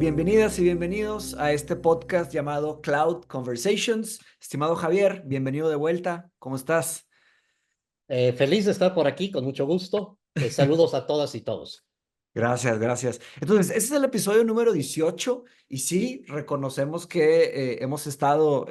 Bienvenidas y bienvenidos a este podcast llamado Cloud Conversations. Estimado Javier, bienvenido de vuelta. ¿Cómo estás? Feliz de estar por aquí, con mucho gusto. Saludos a todas y todos. Gracias, gracias. Entonces, este es el episodio número 18 y sí, reconocemos que hemos estado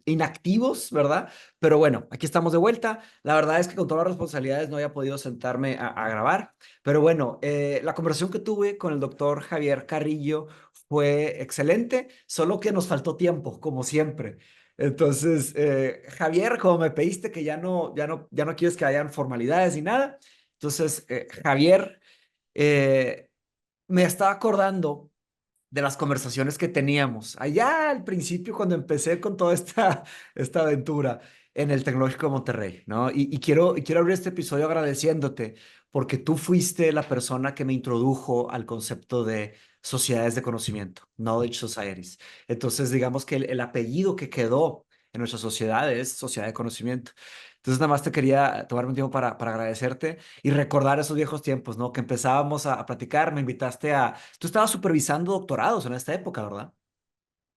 inactivos, ¿verdad? Pero bueno, aquí estamos de vuelta. La verdad es que con todas las responsabilidades no había podido sentarme a grabar. Pero bueno, la conversación que tuve con el doctor Javier Carrillo fue excelente, solo que nos faltó tiempo, como siempre. Entonces, Javier, como me pediste que ya no quieres que hayan formalidades ni nada, entonces, Javier me estaba acordando de las conversaciones que teníamos allá al principio cuando empecé con toda esta aventura en el Tecnológico de Monterrey, ¿no? Y quiero abrir este episodio agradeciéndote porque tú fuiste la persona que me introdujo al concepto de sociedades de conocimiento, Knowledge Societies. Entonces, digamos que el apellido que quedó en nuestra sociedad es Sociedad de Conocimiento. Entonces, nada más te quería tomar un tiempo para agradecerte y recordar esos viejos tiempos, ¿no? Que empezábamos a platicar, me invitaste a... Tú estabas supervisando doctorados en esta época, ¿verdad?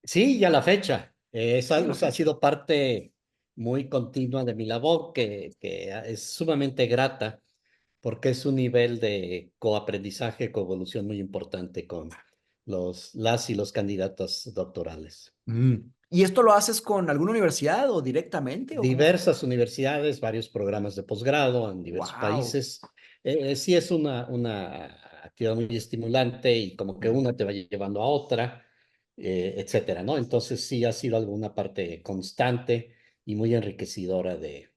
Sí, y a la fecha. Sí, a O la sea, ha fecha. sido parte muy continua de mi labor, que es sumamente grata, porque es un nivel de coaprendizaje, coevolución muy importante con las y los candidatos doctorales. Mm. ¿Y esto lo haces con alguna universidad o directamente o cómo? Diversas universidades, varios programas de posgrado en diversos Wow. países. Sí es una actividad muy estimulante y como que una te va llevando a otra, etcétera, ¿no? Entonces sí ha sido alguna parte constante y muy enriquecedora de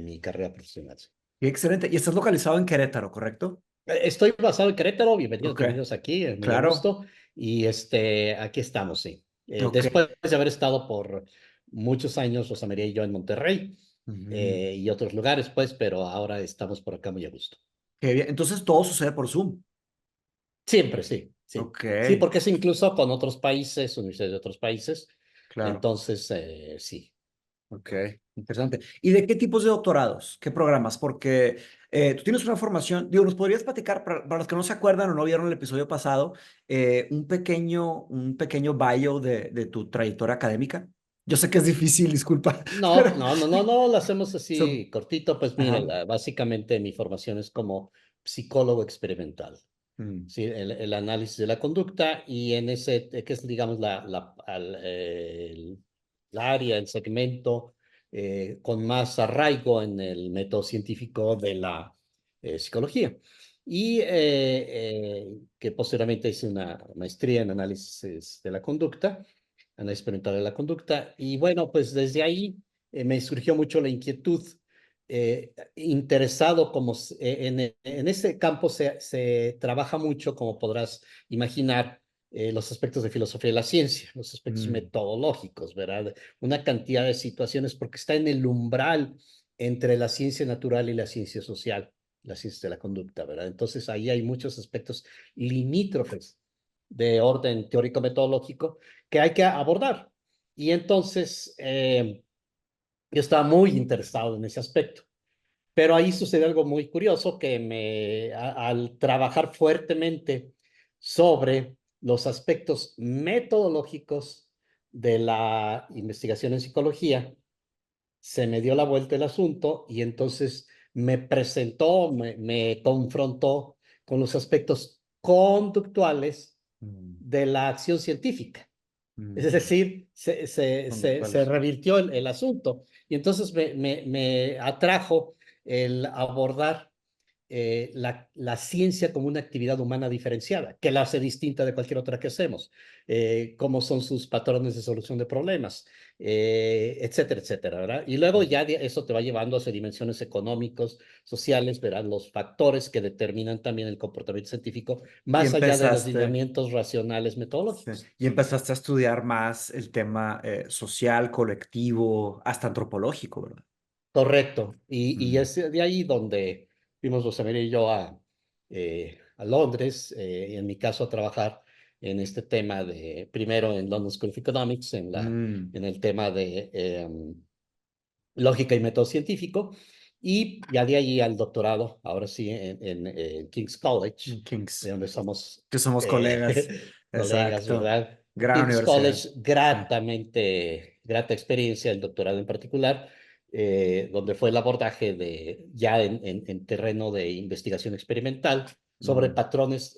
mi carrera profesional. Qué excelente. Y estás localizado en Querétaro, ¿correcto? Estoy basado en Querétaro, bienvenidos, Ok, bienvenidos aquí, muy a claro. gusto. Y aquí estamos, sí. Ok. Después de haber estado por muchos años, Rosa María y yo en Monterrey Ujú. y otros lugares, pues, pero ahora estamos por acá muy a gusto. Qué bien. Entonces todo sucede por Zoom. Siempre, sí, sí. Ok, Sí, porque es incluso con otros países, universidades de otros países. claro. Entonces, sí. Ok, interesante. ¿Y de qué tipos de doctorados? ¿Qué programas? Porque tú tienes una formación, digo, ¿nos podrías platicar, para los que no se acuerdan o no vieron el episodio pasado, un pequeño bio de tu trayectoria académica? Yo sé que es difícil, disculpa, No, pero no, no, no, no, lo hacemos así son... cortito. Pues mira, Ajá. básicamente mi formación es como psicólogo experimental. Mm, Sí, el análisis de la conducta y en ese, que es, digamos, la área, el segmento con más arraigo en el método científico de la psicología. Y que posteriormente hice una maestría en análisis de la conducta, análisis experimental de la conducta. Y bueno, pues desde ahí me surgió mucho la inquietud interesado como en ese campo se trabaja mucho, como podrás imaginar, los aspectos de filosofía de la ciencia, los aspectos mm, metodológicos, ¿verdad? Una cantidad de situaciones porque está en el umbral entre la ciencia natural y la ciencia social, la ciencia de la conducta, ¿verdad? Entonces ahí hay muchos aspectos limítrofes de orden teórico-metodológico que hay que abordar. Y entonces yo estaba muy interesado en ese aspecto. Pero ahí sucede algo muy curioso que al trabajar fuertemente sobre los aspectos metodológicos de la investigación en psicología, se me dio la vuelta el asunto y entonces me confrontó con los aspectos conductuales mm, de la acción científica. Es mm. decir, se Conductuales. revirtió el asunto. Y entonces me atrajo el abordar la ciencia como una actividad humana diferenciada, que la hace distinta de cualquier otra que hacemos, cómo son sus patrones de solución de problemas, etcétera, etcétera, ¿verdad? Y luego Mm. ya eso te va llevando hacia dimensiones económicos, sociales, ¿verdad? Los factores que determinan también el comportamiento científico, Y más allá de los empezaste, lineamientos racionales sí, metodológicos. y empezaste a estudiar más el tema social, colectivo, hasta antropológico, ¿verdad? Correcto. Y Mm, es de ahí donde fuimos José María y yo a Londres, en mi caso a trabajar en este tema de, primero en London School of Economics, mm, en el tema de lógica y método científico, y ya de ahí al doctorado, ahora sí, en King's College, de Kings, donde somos que somos colegas. colegas, exacto. ¿verdad? Gran King's universidad. College, Sí. grata experiencia, el doctorado en particular, donde fue el abordaje ya en terreno de investigación experimental sobre Mm, patrones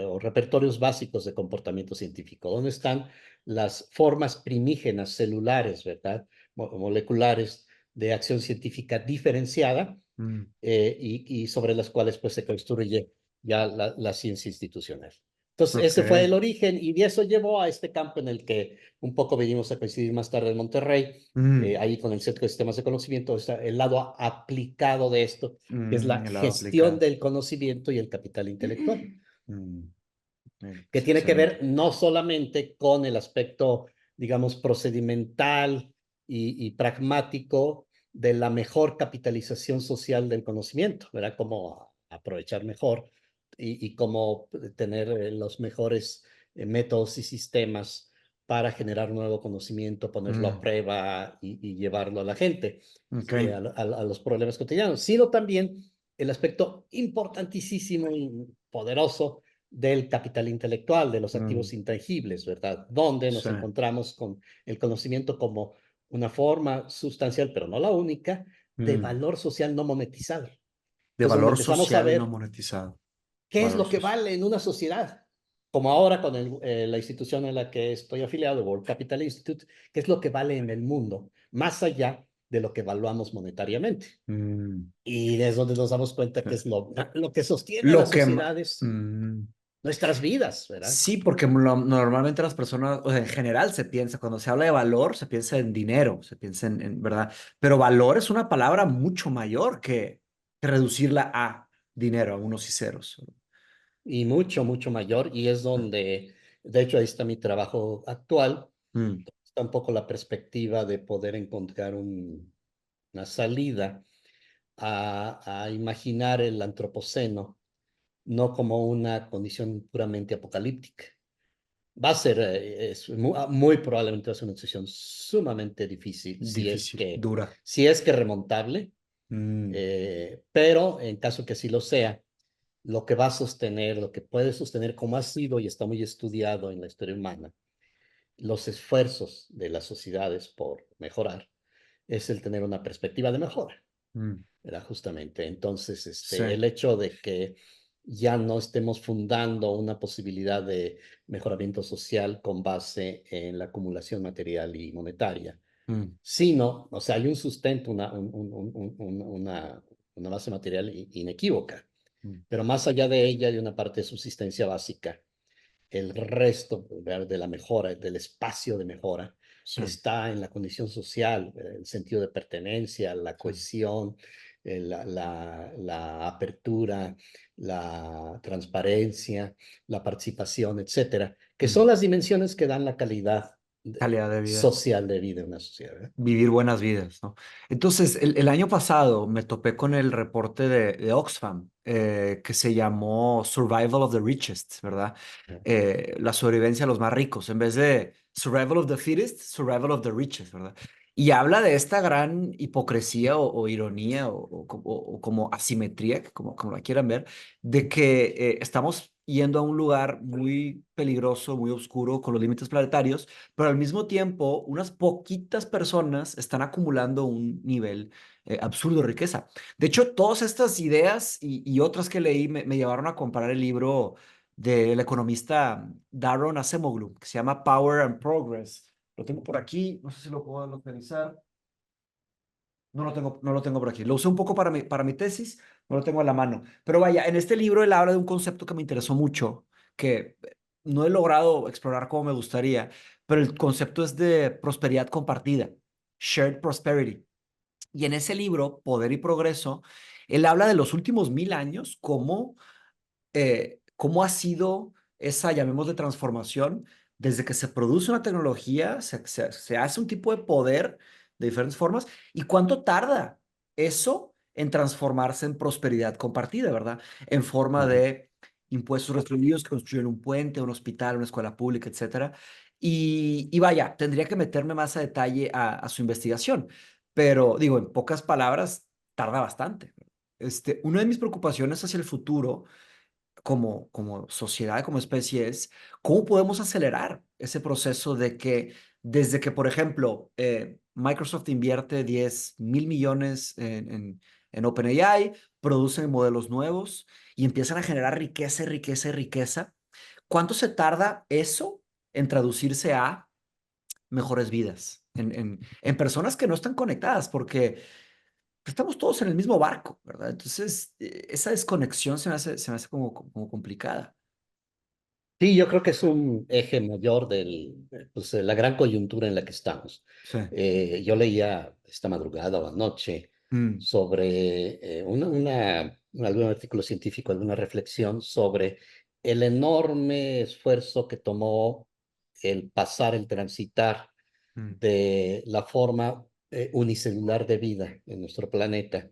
o repertorios básicos de comportamiento científico, donde están las formas primígenas celulares, ¿verdad? Moleculares de acción científica diferenciada mm. y sobre las cuales pues se construye ya la ciencia institucional. Entonces, Ok. ese fue el origen y de eso llevó a este campo en el que un poco venimos a coincidir más tarde en Monterrey, Mm, ahí con el Centro de Sistemas de Conocimiento, está el lado aplicado de esto, que es la el lado gestión aplicado. del conocimiento y el capital intelectual, Mm, que tiene que ver excelente. no solamente con el aspecto, digamos, procedimental y pragmático de la mejor capitalización social del conocimiento, ¿verdad? Cómo aprovechar mejor y cómo tener los mejores métodos y sistemas para generar nuevo conocimiento, ponerlo a Mm, prueba y llevarlo a la gente, ok. a los problemas cotidianos, sino también el aspecto importantísimo y poderoso del capital intelectual, de los Mm, activos intangibles, ¿verdad? Donde nos sí. encontramos con el conocimiento como una forma sustancial, pero no la única, de Mm, valor social no monetizado. de Entonces, donde valor empezamos a social no ver monetizado. qué es Valor lo que social. vale en una sociedad, como ahora con la institución en la que estoy afiliado, World Capital Institute, qué es lo que vale en el mundo, más allá de lo que evaluamos monetariamente. Mm, Y es donde nos damos cuenta que eh, es lo que sostiene a lo las que... sociedades, mm, nuestras vidas, ¿verdad? sí, porque normalmente las personas, o sea, en general se piensa, cuando se habla de valor, se piensa en dinero, se piensa ¿verdad? Pero valor es una palabra mucho mayor que reducirla a dinero, a unos y ceros. Y mucho, mucho mayor, y es donde, de hecho, ahí está mi trabajo actual, Mm, está un poco la perspectiva de poder encontrar una salida a imaginar el antropoceno, no como una condición puramente apocalíptica. Va a ser, muy probablemente va a ser una decisión sumamente difícil, difícil, dura. si es que remontable, Mm, pero en caso que sí lo sea, lo que va a sostener, lo que puede sostener, como ha sido y está muy estudiado en la historia humana, los esfuerzos de las sociedades por mejorar, es el tener una perspectiva de mejora, mm, ¿verdad? Justamente. Entonces, sí. el hecho de que ya no estemos fundando una posibilidad de mejoramiento social con base en la acumulación material y monetaria, Mm, sino, o sea, hay un sustento, una base material inequívoca, mm, pero más allá de ella hay una parte de subsistencia básica. El resto de la mejora, del espacio de mejora, sí, está en la condición social, el sentido de pertenencia, la sí, cohesión, la apertura, la transparencia, la participación, etcétera, que mm. son las dimensiones que dan la calidad Calidad de vida. social de vida en una sociedad, ¿verdad? Vivir buenas vidas, ¿no? Entonces, el año pasado me topé con el reporte de Oxfam que se llamó Survival of the Richest, ¿verdad? La sobrevivencia de los más ricos, en vez de Survival of the Fittest, Survival of the Richest, ¿verdad? Y habla de esta gran hipocresía o ironía o como asimetría, como la quieran ver, de que estamos yendo a un lugar muy peligroso, muy oscuro, con los límites planetarios, pero al mismo tiempo unas poquitas personas están acumulando un nivel absurdo de riqueza. De hecho, todas estas ideas y otras que leí me llevaron a comprar el libro del economista Daron Acemoglu, que se llama Power and Progress. Lo tengo por aquí, no sé si lo puedo localizar. No lo tengo por aquí. Lo usé un poco para mi tesis, no lo tengo a la mano. Pero vaya, en este libro él habla de un concepto que me interesó mucho, que no he logrado explorar como me gustaría, pero el concepto es de prosperidad compartida, shared prosperity. Y en ese libro, Poder y Progreso, él habla de los últimos 1000 años, cómo ha sido esa, llamémosle, transformación desde que se produce una tecnología, se hace un tipo de poder de diferentes formas, y cuánto tarda eso en transformarse en prosperidad compartida, ¿verdad? En forma Ujú. de impuestos restringidos que construyen un puente, un hospital, una escuela pública, etcétera. Y vaya, tendría que meterme más a detalle a su investigación, pero digo, en pocas palabras, tarda bastante. Una de mis preocupaciones hacia el futuro como sociedad, como especie, es cómo podemos acelerar ese proceso de que desde que, por ejemplo, Microsoft invierte 10.000 millones en OpenAI, producen modelos nuevos y empiezan a generar riqueza, riqueza y riqueza. ¿Cuánto se tarda eso en traducirse a mejores vidas en personas que no están conectadas? Porque estamos todos en el mismo barco, ¿verdad? Entonces, esa desconexión se me hace como complicada. Sí, yo creo que es un eje mayor pues, de la gran coyuntura en la que estamos. Sí. Yo leía esta madrugada o anoche Mm, sobre algún artículo científico, alguna reflexión sobre el enorme esfuerzo que tomó el pasar, el transitar mm, de la forma unicelular de vida en nuestro planeta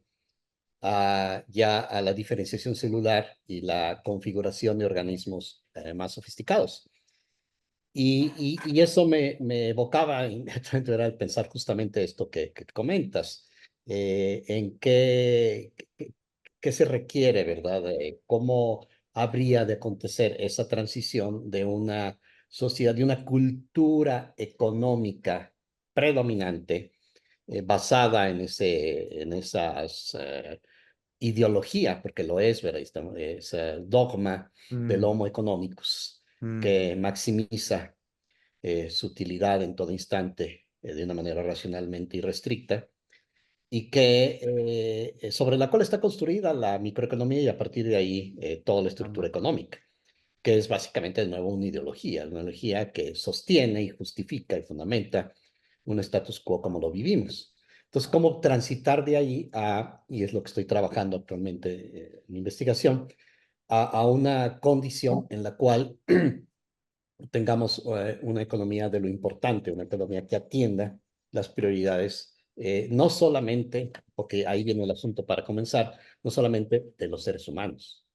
ya a la diferenciación celular y la configuración de organismos más sofisticados. Y eso me evocaba inmediatamente era el pensar justamente esto que comentas, en qué se requiere, ¿verdad? ¿Cómo habría de acontecer esa transición de una sociedad, de una cultura económica predominante, basada en esas ideología, porque lo es, ¿verdad? Es dogma del mm, Homo economicus, mm, que maximiza su utilidad en todo instante de una manera racionalmente irrestricta y sobre la cual está construida la microeconomía y a partir de ahí toda la estructura anda. económica, que es básicamente de nuevo una ideología que sostiene y justifica y fundamenta un status quo como lo vivimos. Entonces, ¿cómo transitar de ahí y es lo que estoy trabajando actualmente en investigación, a una condición en la cual tengamos una economía de lo importante, una economía que atienda las prioridades, no solamente, porque ahí viene el asunto para comenzar, no solamente de los seres humanos,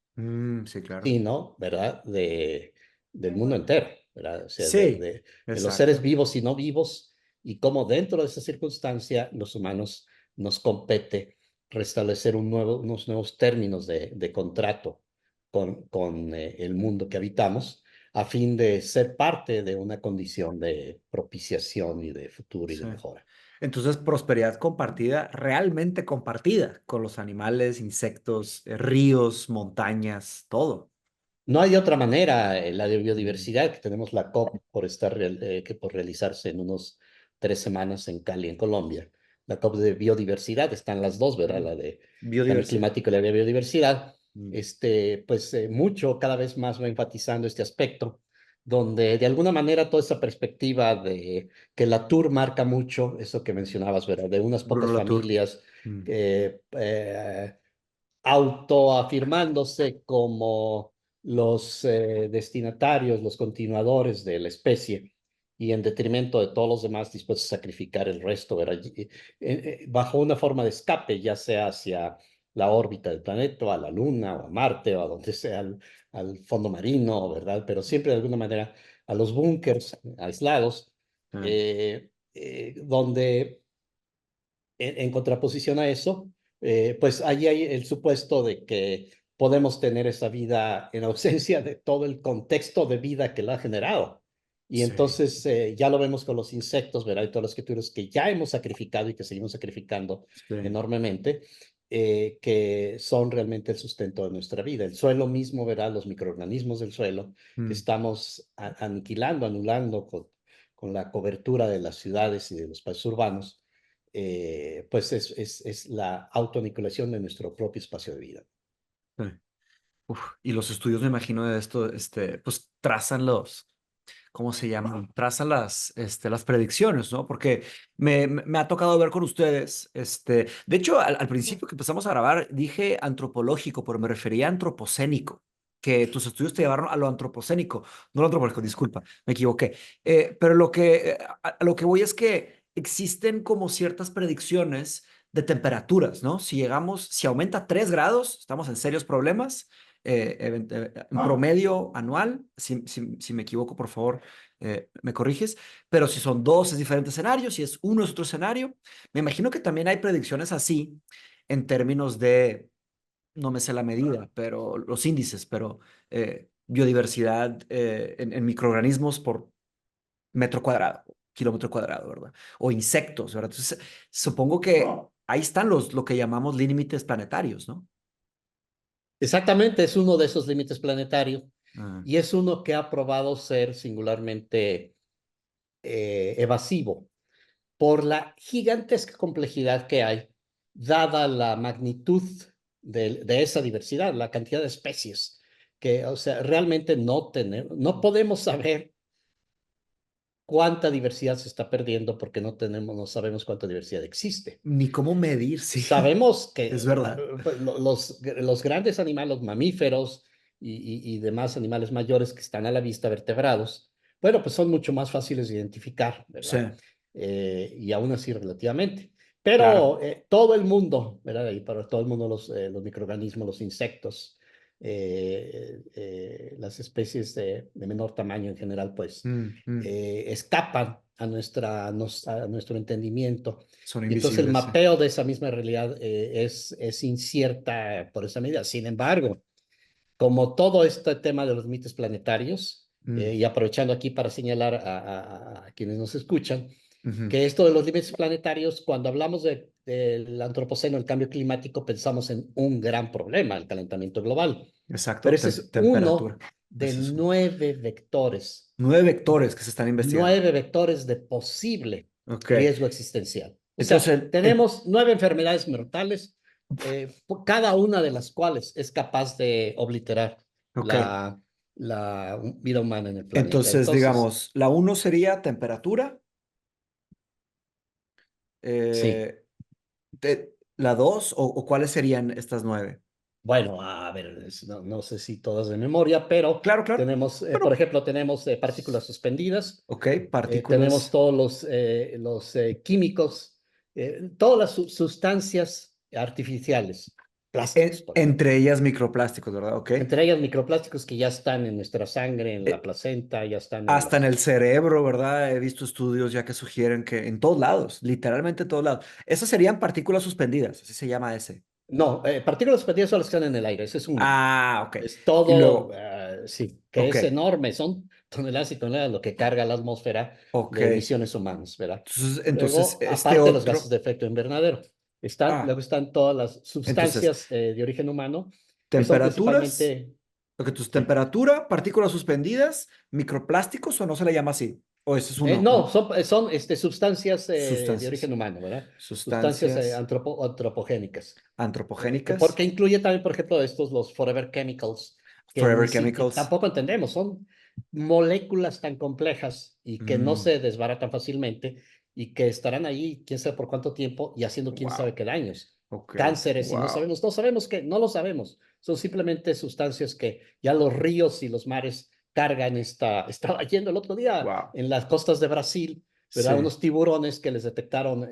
Sí, claro. sino, ¿verdad?, del mundo entero, ¿verdad? O sea, Sí, de los seres exacto. vivos y no vivos, y cómo dentro de esa circunstancia los humanos nos compete restablecer unos nuevos términos de contrato con el mundo que habitamos, a fin de ser parte de una condición de propiciación y de futuro y de Sí. mejora. Entonces, prosperidad compartida, realmente compartida con los animales, insectos, ríos, montañas, todo. No hay otra manera, la de Mm. biodiversidad, que tenemos la COP que por realizarse en unos 3 semanas en Cali, en Colombia. La COP de biodiversidad, están las dos, ¿verdad? Mm. La de cambio Biodiversidad. climático y la de biodiversidad. Mm. Pues mucho, cada vez más va enfatizando este aspecto, donde de alguna manera toda esa perspectiva de que la Tour marca mucho, eso que mencionabas, ¿verdad? De unas Bruno pocas Latour. familias Mm. que autoafirmándose como los destinatarios, los continuadores de la especie, y en detrimento de todos los demás dispuestos a sacrificar el resto, ¿verdad? Bajo una forma de escape, ya sea hacia la órbita del planeta, o a la Luna, o a Marte, o a donde sea, al fondo marino, ¿verdad? Pero siempre de alguna manera a los búnkers aislados, Sí. donde en contraposición a eso, pues allí hay el supuesto de que podemos tener esa vida en ausencia de todo el contexto de vida que la ha generado. Y Sí. entonces ya lo vemos con los insectos, ¿verdad? Y todas las criaturas que ya hemos sacrificado y que seguimos sacrificando Sí. enormemente, que son realmente el sustento de nuestra vida. El suelo mismo, ¿verdad? Los microorganismos del suelo que Mm. estamos aniquilando, anulando con la cobertura de las ciudades y de los espacios urbanos, pues es la autoaniquilación de nuestro propio espacio de vida. Sí. Uf, y los estudios, me imagino, de esto, pues trazan ¿cómo se llaman? Trazan las predicciones, ¿no? Porque me ha tocado ver con ustedes, de hecho, al principio que empezamos a grabar, dije antropológico, pero me refería a antropocénico, que tus estudios te llevaron a lo antropocénico, no lo antropológico, disculpa, me equivoqué. Pero a lo que voy es que existen como ciertas predicciones de temperaturas, ¿no? Si aumenta 3 grados, estamos en serios problemas en promedio anual. Si me equivoco, por favor, me corriges. Pero si son dos, es diferente escenario. Si es uno, es otro escenario. Me imagino que también hay predicciones así en términos de, no me sé la medida, pero los índices, pero biodiversidad en microorganismos por metro cuadrado, kilómetro cuadrado, ¿verdad? O insectos, ¿verdad? Entonces, supongo que ahí están lo que llamamos límites planetarios, ¿no? Exactamente, es uno de esos límites planetarios Ah, y es uno que ha probado ser singularmente evasivo por la gigantesca complejidad que hay, dada la magnitud de esa diversidad, la cantidad de especies, que, o sea, realmente no tenemos, no podemos saber cuánta diversidad se está perdiendo porque no sabemos cuánta diversidad existe. ni cómo medir, sí, Sabemos es que verdad. los grandes animales, los mamíferos y demás animales mayores que están a la vista, vertebrados, bueno, pues son mucho más fáciles de identificar, Sí, ¿verdad? Y aún así relativamente. claro. Pero todo el mundo, ¿verdad? Y para todo el mundo los microorganismos, los insectos, las especies de menor tamaño en general, pues Mm, mm. escapan a nuestro entendimiento Son y entonces el invisibles, sí. mapeo de esa misma realidad es incierta por esa medida. Sin embargo, como todo este tema de los límites planetarios, Mm, y aprovechando aquí para señalar a quienes nos escuchan, ujú. que esto de los límites planetarios, cuando hablamos del antropoceno, el cambio climático, pensamos en un gran problema, el calentamiento global. Pero Exacto, ese es temperatura. uno de Ese es uno. 9 vectores, 9 vectores que se están investigando. 9 vectores de posible Ok. riesgo existencial. O sea, Entonces, tenemos 9 enfermedades mortales, cada una de las cuales es capaz de obliterar ok. la vida humana en el planeta. Entonces, Entonces, digamos, la uno sería temperatura, sí. eh, la dos, o cuáles serían estas 9. Bueno, a ver, no sé si todas de memoria, pero Claro, claro. tenemos, por Bueno, ejemplo, tenemos partículas suspendidas, ok, tenemos partículas. todos los químicos, todas las sustancias artificiales, plásticos, por ejemplo. Entre ellas microplásticos, ¿verdad? Ok. Entre ellas microplásticos que ya están en nuestra sangre, en la Eh, placenta, ya están en Hasta en los... el cerebro, ¿verdad? He visto estudios ya que sugieren que en todos lados, literalmente en todos lados. Esas serían partículas suspendidas, así se llama ese. No, partículas suspendidas son las que están en el aire, ese es uno. Ah, ok. Es Y todo, luego, sí, que ok, es enorme, son toneladas y toneladas lo que carga la atmósfera ok. de emisiones humanas, ¿verdad? Entonces, Luego, este aparte los gases otro. de efecto invernadero, Ah, luego están todas las entonces, sustancias de origen humano, que son temperaturas. principalmente, Ok, entonces, sí. temperatura, partículas suspendidas, microplásticos, o no se le llama así. O ese es uno, No, son sustancias de sustancias. origen humano, ¿verdad? Sustancias Sustancias antropogénicas. antropogénicas, Porque incluye también, por ejemplo, los forever chemicals, que forever ni siquiera chemicals. tampoco entendemos, son moléculas tan complejas y que no Mm, se desbaratan fácilmente y que estarán ahí quién sabe por cuánto tiempo y haciendo quién sabe wow. qué daños. Ok, Cánceres y wow. no sabemos qué, no lo sabemos. Son simplemente sustancias que ya los ríos y los mares cargan estaba yendo el otro día Wow. en las costas de Brasil, ¿verdad? Sí. Unos tiburones que les detectaron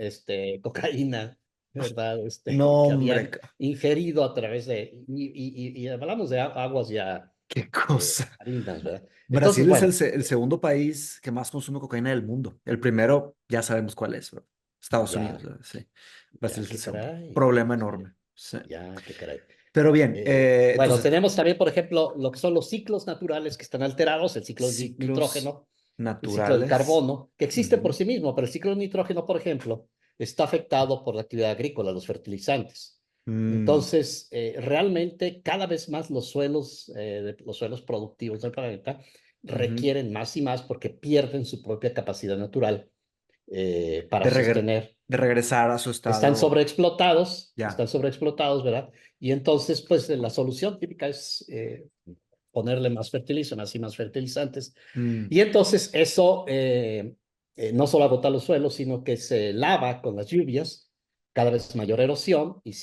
cocaína, ¿verdad? No, Que hombre, habían ingerido a través y hablamos de aguas ya qué cosa. marinas, ¿verdad? Entonces, Brasil es bueno, el segundo país que más consume cocaína del mundo. El primero, ya sabemos cuál es, bro. Estados Unidos, ya, ¿verdad? Sí. Brasil ya, es el qué segundo. caray, Problema enorme. Sí. ya, qué caray. Pero bien, Bueno, entonces, tenemos también, por ejemplo, lo que son los ciclos naturales que están alterados, el ciclo de ciclos nitrógeno, el ciclo del naturales. carbono, que existe por Ujú. sí mismo, pero el ciclo de nitrógeno, por ejemplo, está afectado por la actividad agrícola, los fertilizantes. Mm, Entonces, realmente cada vez más los suelos productivos del planeta ujú. requieren más y más porque pierden su propia capacidad natural para De, sostener. de regresar a su estado. Están Ya. sobreexplotados, ¿verdad? Y entonces, pues la solución típica es ponerle más fertilizantes, más fertilizantes. Mm, Y entonces eso no solo agota los suelos, sino que se lava con las lluvias, cada vez mayor erosión y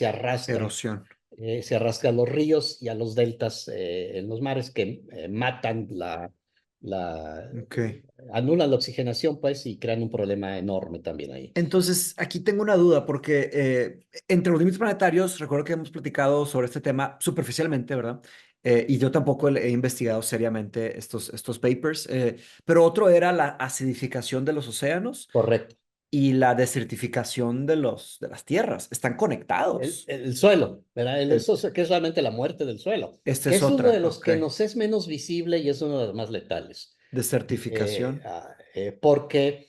erosión. se arrastra a los ríos y a los deltas en los mares que matan Ok. anulan la oxigenación, pues, y crean un problema enorme también ahí. Entonces, aquí tengo una duda, porque entre los límites planetarios, recuerdo que hemos platicado sobre este tema superficialmente, ¿verdad? Y yo tampoco he investigado seriamente estos papers, pero otro era la acidificación de los océanos. Correcto. y la desertificación de las tierras. Están conectados. El suelo, ¿verdad? El- Que es realmente la muerte del suelo, esta que es es uno de otra, los ok. que nos es menos visible y es uno de los más letales. Desertificación, Porque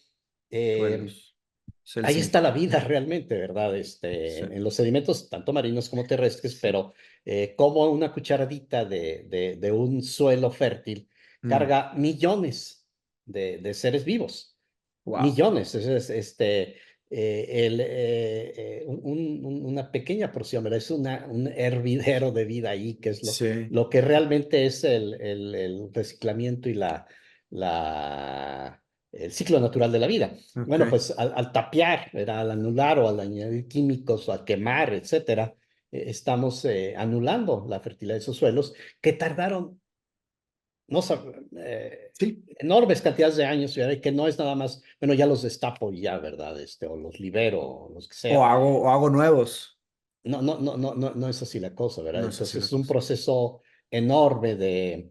suelos. Es el ahí está la significado. vida realmente, ¿verdad? Sí. En los sedimentos, tanto marinos como terrestres, Sí. pero como una cucharadita de un suelo fértil Mm, carga millones de seres vivos, wow. millones. Una pequeña porción, ¿verdad? Es un hervidero de vida ahí, que es Sí. lo que realmente es el reciclamiento y la, el ciclo natural de la vida. Ok. Bueno, pues al tapiar, ¿verdad? Al anular o al añadir químicos o a quemar, etcétera, estamos anulando la fertilidad de esos suelos que tardaron no, Sí. enormes cantidades de años, ¿verdad? Y que no es nada más, bueno, ya los destapo y ya, ¿verdad? O los libero, o los que sea. O hago nuevos. No es así la cosa, ¿verdad? No es así Entonces la es un cosa. proceso enorme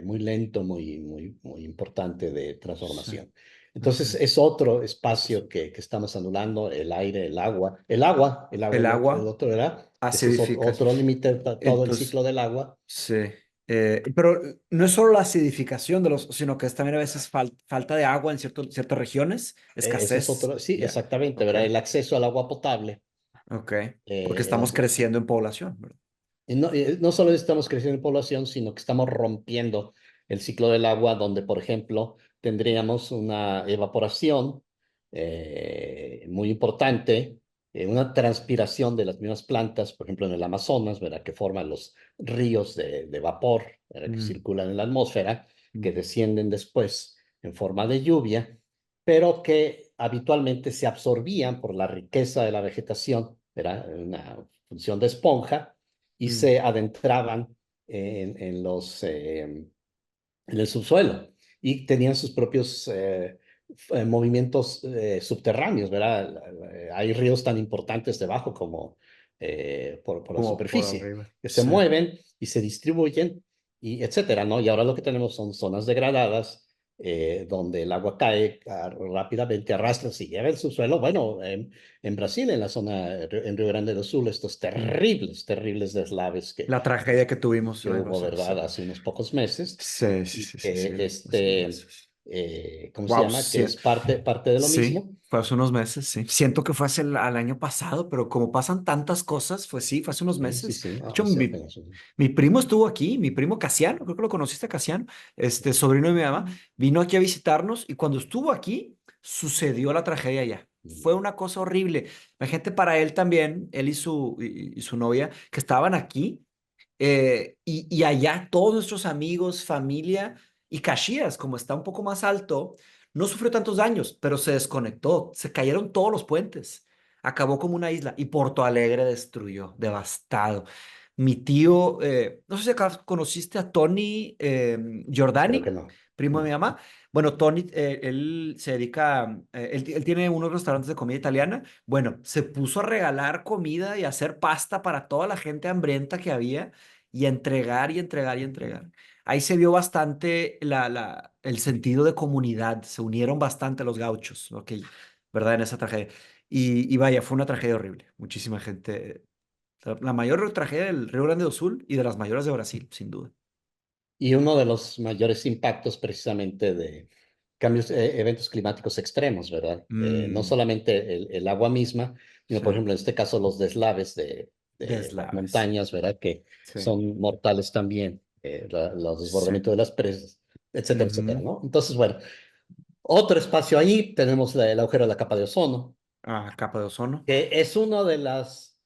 muy lento, muy importante de Sí. transformación. Entonces Ujú. es otro Proceso. espacio que estamos anulando, el aire, el agua, El el agua, otro, ¿verdad? Ese es acidificación. otro límite, todo el Entonces, ciclo del agua. sí. Pero no es solo la acidificación de los, sino que es también a veces falta de agua en ciertas regiones, Ese es escasez. otro, sí, Ya. exactamente, Ok. ¿verdad? El acceso al agua potable. Ok. Porque eh, estamos eh, creciendo en población, ¿verdad? no solo estamos creciendo en población, sino que estamos rompiendo el ciclo del agua, donde, por ejemplo, tendríamos una evaporación muy importante, una transpiración de las mismas plantas, por ejemplo, en el Amazonas, ¿verdad? Que forman los ríos de vapor, ¿verdad? Que Mm, circulan en la atmósfera, que mm, descienden después en forma de lluvia, pero que habitualmente se absorbían por la riqueza de la vegetación, ¿verdad? Una función de esponja y mm, se adentraban en el subsuelo y tenían sus propios movimientos subterráneos, ¿verdad? Hay ríos tan importantes debajo como por la como por superficie, arriba. que se Sí. mueven y se distribuyen y etcétera, ¿no? Y ahora lo que tenemos son zonas degradadas donde el agua cae rápidamente, arrastra, se lleva el subsuelo. Bueno, en Brasil, en la zona, en Río Grande do Sul, estos Mm. terribles deslaves La tragedia que tuvimos que el año hubo, pasado. Sí. ¿verdad? Hace unos pocos meses Sí, sí, y sí, sí, sí. que Hace unos meses. ¿cómo se Wow, llama? Que sí, es parte de lo sí, mismo. fue hace unos meses, sí. Siento que fue hace al año pasado, pero como pasan tantas cosas, pues sí, fue hace unos Sí, meses. sí, De hecho, hace apenas mi primo estuvo aquí, mi primo Casiano, creo que lo conociste, Casiano, sobrino de mi mamá, vino aquí a visitarnos y cuando estuvo aquí, sucedió la tragedia ya. Fue una cosa horrible. La gente para él también, él y su novia, que estaban aquí, y allá todos nuestros amigos, familia y Caxias, como está un poco más alto, no sufrió tantos daños, pero se desconectó, se cayeron todos los puentes, acabó como una isla y Porto Alegre destruyó, devastado. Mi tío, no sé si acá conociste a Tony Creo que Giordani, no. primo de mi No. mamá. Bueno, Tony, él se dedica, él tiene unos restaurantes de comida italiana. Bueno, se puso a regalar comida y a hacer pasta para toda la gente hambrienta que había y a entregar y entregar y entregar. Ahí se vio bastante el sentido de comunidad, se unieron bastante los gauchos, ok, ¿verdad? En esa tragedia. Y vaya, fue una tragedia horrible, muchísima gente. La mayor tragedia del Río Grande do Sul y de las mayores de Brasil, sin duda. Y uno de los mayores impactos precisamente de cambios, eventos climáticos extremos, ¿verdad? No Mm, solamente el agua misma, sino sí, por ejemplo en este caso los deslaves de las deslaves. montañas, ¿verdad? Que Sí. son mortales también, los Sí. desbordamientos de las presas, etcétera, etcétera, Ujú. ¿no? Entonces, bueno, otro espacio ahí tenemos el agujero de la capa de ozono, Ah, capa de ozono. que es una de las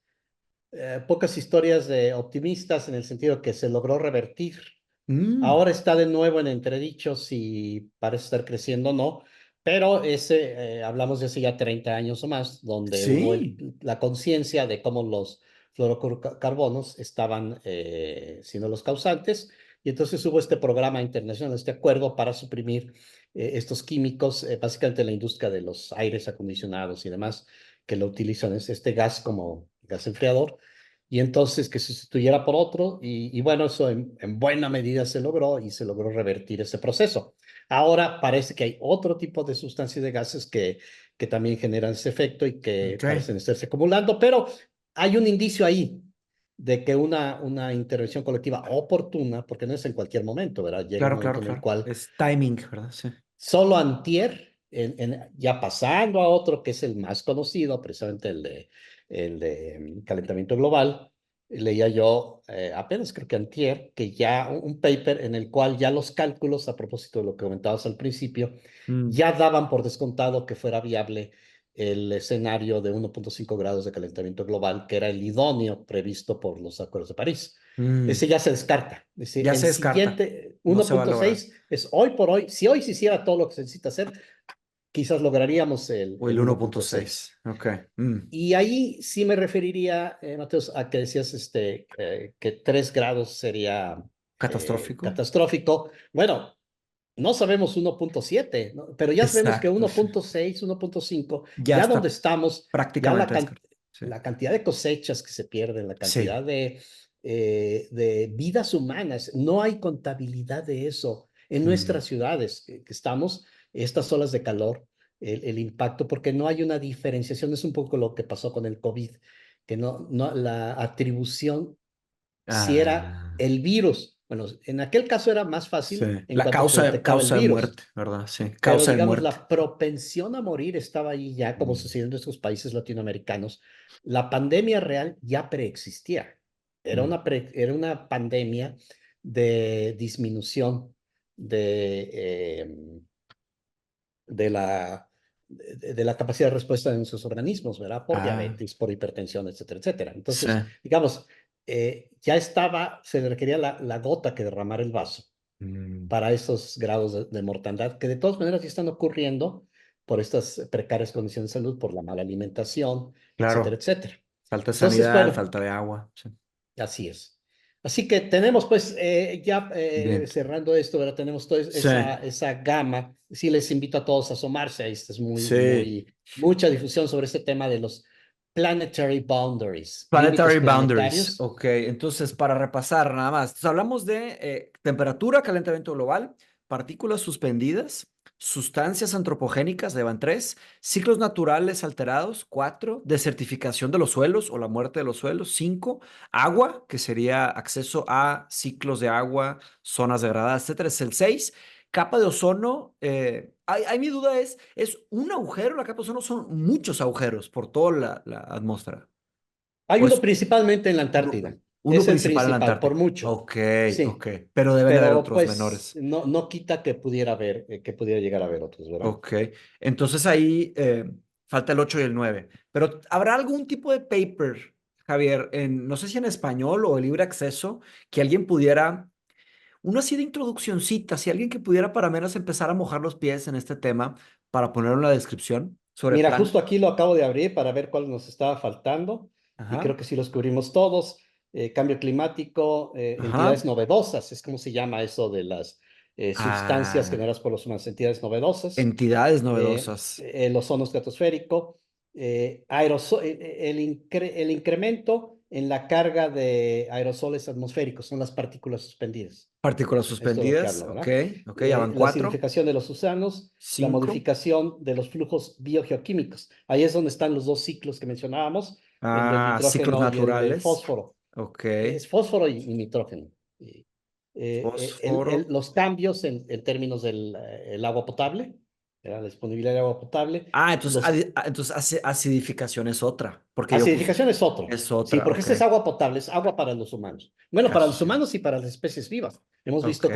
pocas historias de optimistas en el sentido que se logró revertir. Mm, Ahora está de nuevo en entredicho si parece estar creciendo o no, pero hablamos de hace ya 30 años o más, donde hubo sí. la conciencia de cómo los fluorocarbonos estaban siendo los causantes, y entonces hubo este programa internacional, este acuerdo para suprimir estos químicos, básicamente la industria de los aires acondicionados y demás, que lo utilizan, es este gas como gas enfriador, y entonces que sustituyera por otro, y bueno, eso en buena medida se logró y se logró revertir ese proceso. Ahora parece que hay otro tipo de sustancias de gases que también generan ese efecto y que Ok, parecen estarse acumulando, pero hay un indicio ahí de que una intervención colectiva oportuna, porque no es en cualquier momento, ¿verdad? Llega un claro, claro, momento en el claro. cual Es timing, ¿verdad? Sí. solo antier, ya pasando a otro que es el más conocido, precisamente el de calentamiento global, leía yo apenas creo que antier, que ya un paper en el cual ya los cálculos, a propósito de lo que comentabas al principio, Mm, ya daban por descontado que fuera viable el escenario de 1.5 grados de calentamiento global, que era el idóneo previsto por los acuerdos de París. Ese mm. ya se descarta. Es decir, Ya el se descarta. siguiente No se va a lograr. 1.6 es hoy por hoy, si hoy se hiciera todo lo que se necesita hacer, quizás lograríamos el, O el el uno punto 1.6. seis Ok. Mm. Y ahí sí me referiría, Mateos, a que decías que 3 grados sería Catastrófico. catastrófico. Bueno, no sabemos 1.7, ¿no? Pero ya sabemos que Exacto, sí. 1.6, 1.5, Ya ya donde está estamos, ya prácticamente descartado. Sí. la cantidad de cosechas que se pierden, la Sí. cantidad de vidas humanas, no hay contabilidad de eso en Mm. nuestras ciudades que estamos, estas olas de calor, el impacto, porque no hay una diferenciación, es un poco lo que pasó con el COVID, que la atribución si era Ah, el virus. Bueno, en aquel caso era más sí. fácil en La cuanto se detectaba el causa de virus, muerte, ¿verdad? Sí. pero Causa de digamos muerte. la propensión a morir estaba ahí ya, como Mm, sucedió en nuestros países latinoamericanos. La pandemia real ya preexistía. mm. Era una pandemia de disminución de, de la, de la capacidad de respuesta de nuestros organismos, ¿verdad? Por Ah, diabetes, por hipertensión, etcétera, etcétera. sí. Entonces, digamos, ya estaba, se le requería la gota que derramara el vaso Mm, para esos grados de mortandad, que de todas maneras ya están ocurriendo por estas precarias condiciones de salud, por la mala alimentación, etcétera, claro. etcétera. Falta de Entonces, sanidad, bueno, falta de agua. Sí. así es. Así que tenemos, pues, ya Bien. cerrando esto, ¿verdad? Tenemos toda Sí. esa gama. Sí les invito a todos a asomarse. Esta es Sí. mucha difusión sobre este tema de los planetary boundaries, límites Planetary boundaries. planetarios. Ok, entonces para repasar nada más. Entonces, hablamos de temperatura, calentamiento global, partículas suspendidas, sustancias antropogénicas, llevan tres, ciclos naturales alterados, cuatro, desertificación de los suelos o la muerte de los suelos, cinco, agua, que sería acceso a ciclos de agua, zonas degradadas, etcétera, es el seis. Capa de ozono, mi duda ¿es un agujero la capa de ozono? Son muchos agujeros por toda la atmósfera. Hay ¿O uno es principalmente en la uno, Antártida. uno Es el principal en la principal, por Antártica? mucho. Ok, ok. Sí. Pero deben de haber Pero otros pues menores. no quita que pudiera haber, que pudiera llegar a haber otros, ¿verdad? Ok. Entonces ahí falta el 8 y el 9. Pero ¿habrá algún tipo de paper, Javier, no sé si en español o de libre acceso, que alguien pudiera, uno así de introduccioncita, si alguien que pudiera para menos empezar a mojar los pies en este tema para ponerlo en la descripción sobre Mira, plan? justo aquí lo acabo de abrir para ver cuál nos estaba faltando y Ajá. creo que sí los cubrimos todos. Cambio climático, entidades Ajá. novedosas, es como se llama eso de las sustancias Ah, generadas por los humanos, entidades novedosas, entidades novedosas. el ozono estratosférico, el incremento en la carga de aerosoles atmosféricos, son las partículas suspendidas. Partículas Esto es lo que suspendidas. habla, Ok. ¿verdad? Ok, ya van La cuatro. acidificación de los océanos, la Cinco. modificación de los flujos biogeoquímicos. Ahí es donde están los dos ciclos que mencionábamos, el del Ah, ciclos nitrógeno y el del naturales. fósforo. Ok. Es fósforo y nitrógeno. Fósforo. Los cambios en términos del el agua potable, la disponibilidad de agua potable, Entonces, los acidificación es otra. Porque yo puse. acidificación es otro. Es Sí, otra. porque Ok. este es agua potable, es agua para los humanos. Bueno, para los Así. humanos y para las especies vivas. Hemos Ok. visto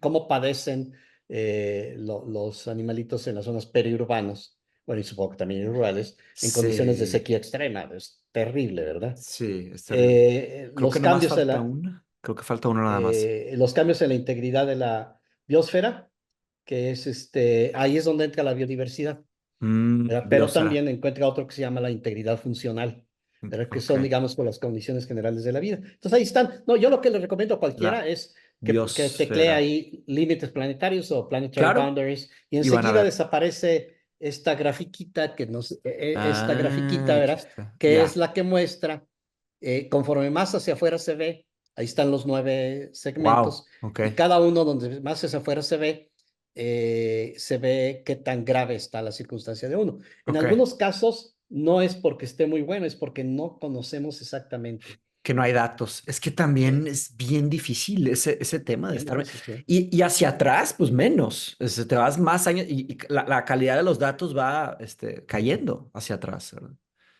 cómo padecen los animalitos en las zonas periurbanas, bueno, y supongo que también en rurales, en condiciones de Sí. sequía extrema. Es terrible, ¿verdad? Sí, es terrible. Creo que nomás falta una. Creo que falta una nada más. Los cambios en la integridad de la biosfera, que es ahí es donde entra la biodiversidad. ¿Verdad? Pero Biosfera. también encuentra otro que se llama la integridad funcional, ¿verdad? Que Ok. son, digamos, con las condiciones generales de la vida. Entonces ahí están. No, yo lo que le recomiendo a La cualquiera es que teclee biosfera. ahí límites planetarios o planetary Claro. boundaries y Y van a enseguida ver. desaparece esta grafiquita esta grafiquita, Aquí ¿verdad? está. Que es Ya. la que muestra. Conforme más hacia afuera se ve, ahí están los 9 Wow, segmentos, ok, y cada uno donde más hacia afuera se ve qué tan grave está la circunstancia de uno. En ok. algunos casos no es porque esté muy bueno, es porque no conocemos exactamente. Que no hay datos. Es que Eh, también es bien difícil ese tema de Bien estar. difícil, sí. Y hacia atrás, pues menos. Te vas más años y la calidad de los datos va cayendo hacia atrás, ¿verdad?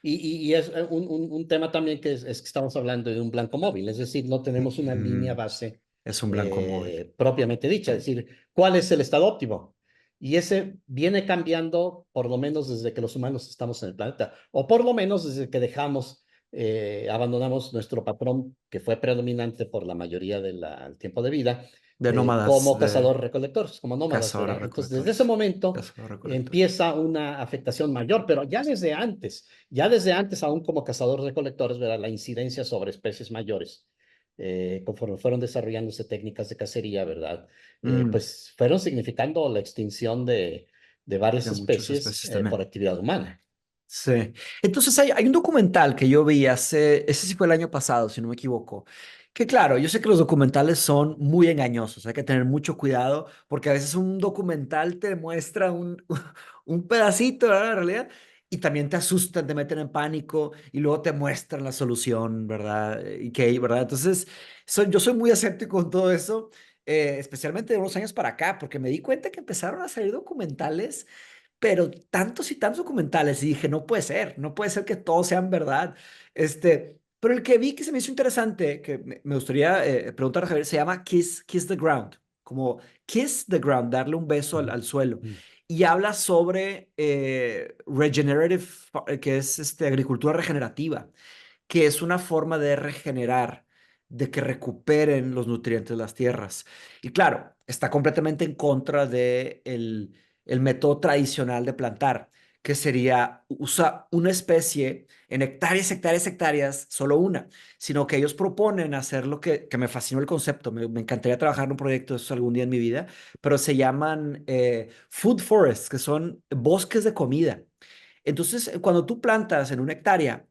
Y es un tema también es que estamos hablando de un blanco móvil, es decir, no tenemos una línea Mm, base es un blanco móvil. propiamente dicha, es decir, ¿cuál es el estado óptimo? Y ese viene cambiando por lo menos desde que los humanos estamos en el planeta, o por lo menos desde que abandonamos nuestro patrón que fue predominante por la mayoría del tiempo de vida, De nómadas, como de cazadores-recolectores, como nómadas, cazadores ¿verdad? Entonces, desde ese recolectores. momento Cazadores recolectores. empieza una afectación mayor, pero ya desde antes, aún como cazadores-recolectores, ¿verdad? La incidencia sobre especies mayores, conforme fueron desarrollándose técnicas de cacería, ¿verdad? Mm, Pues fueron significando la extinción de varias de muchas especies especies por también. actividad humana. Sí. Entonces hay un documental que yo vi ese sí fue el año pasado, si no me equivoco, que claro, yo sé que los documentales son muy engañosos, hay que tener mucho cuidado porque a veces un documental te muestra un pedacito, ¿verdad? La realidad, y también te asustan, te meten en pánico y luego te muestran la solución, ¿verdad? ¿Verdad? Entonces, yo soy muy escéptico con todo eso, especialmente de unos años para acá, porque me di cuenta que empezaron a salir documentales pero tantos y tantos documentales y dije, no puede ser, no puede ser que todos sean verdad. Pero el que vi que se me hizo interesante, que me gustaría preguntar a Javier, se llama Kiss the Ground, como Kiss the Ground, darle un beso al suelo. Mm. Y habla sobre regenerative, que es agricultura regenerativa, que es una forma de regenerar, de que recuperen los nutrientes de las tierras. Y claro, está completamente en contra de el método tradicional de plantar, que sería usa una especie en hectáreas, hectáreas, hectáreas, solo una, sino que ellos proponen hacer lo que me fascinó el concepto, me encantaría trabajar en un proyecto de eso algún día en mi vida, pero se llaman food forests, que son bosques de comida. Entonces, cuando tú plantas en una hectárea,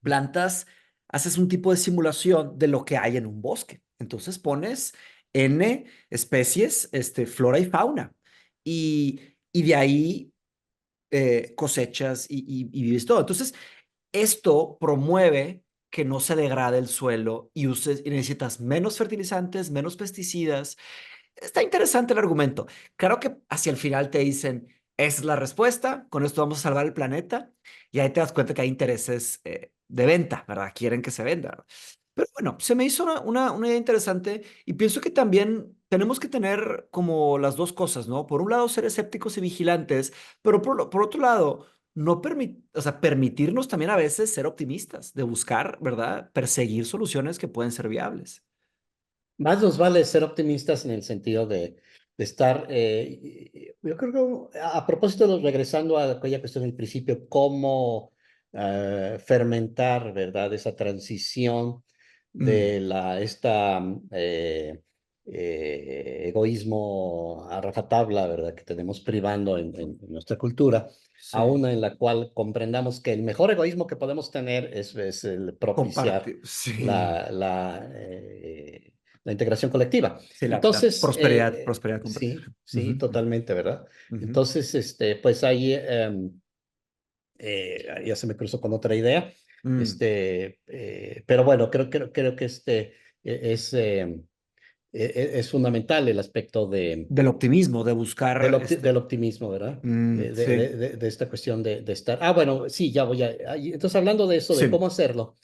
plantas, haces un tipo de simulación de lo que hay en un bosque. Entonces pones N especies, flora y fauna, y de ahí cosechas y vives todo. Entonces, esto promueve que no se degrade el suelo y necesitas menos fertilizantes, menos pesticidas. Está interesante el argumento. Claro que hacia el final te dicen, esa es la respuesta, con esto vamos a salvar el planeta, y ahí te das cuenta que hay intereses de venta, ¿verdad? Quieren que se venda. Pero bueno, se me hizo una idea interesante y pienso que también tenemos que tener como las dos cosas, ¿no? Por un lado, ser escépticos y vigilantes, pero por otro lado, no o sea, permitirnos también a veces ser optimistas, de buscar, ¿verdad? Perseguir soluciones que pueden ser viables. Más nos vale ser optimistas en el sentido de estar, yo creo que a propósito, regresando a aquella cuestión del principio, cómo fermentar, ¿verdad? Esa transición Mm, de egoísmo a rajatabla, ¿verdad? Que tenemos privando en nuestra cultura, a sí. una en la cual comprendamos que el mejor egoísmo que podemos tener es el propiciar Compartir, sí. la, la, eh, la integración colectiva. Sí, la Entonces, prosperidad, prosperidad compartida. sí, sí, Ujú, totalmente, ¿verdad? ujú. Entonces, pues ahí ya se me cruzó con otra idea, Mm, pero bueno, creo que es fundamental el aspecto del optimismo, de buscar del optimismo, ¿verdad? sí, De esta cuestión de estar. Ah, bueno, sí, ya voy a. Entonces, hablando de eso, de sí, cómo hacerlo,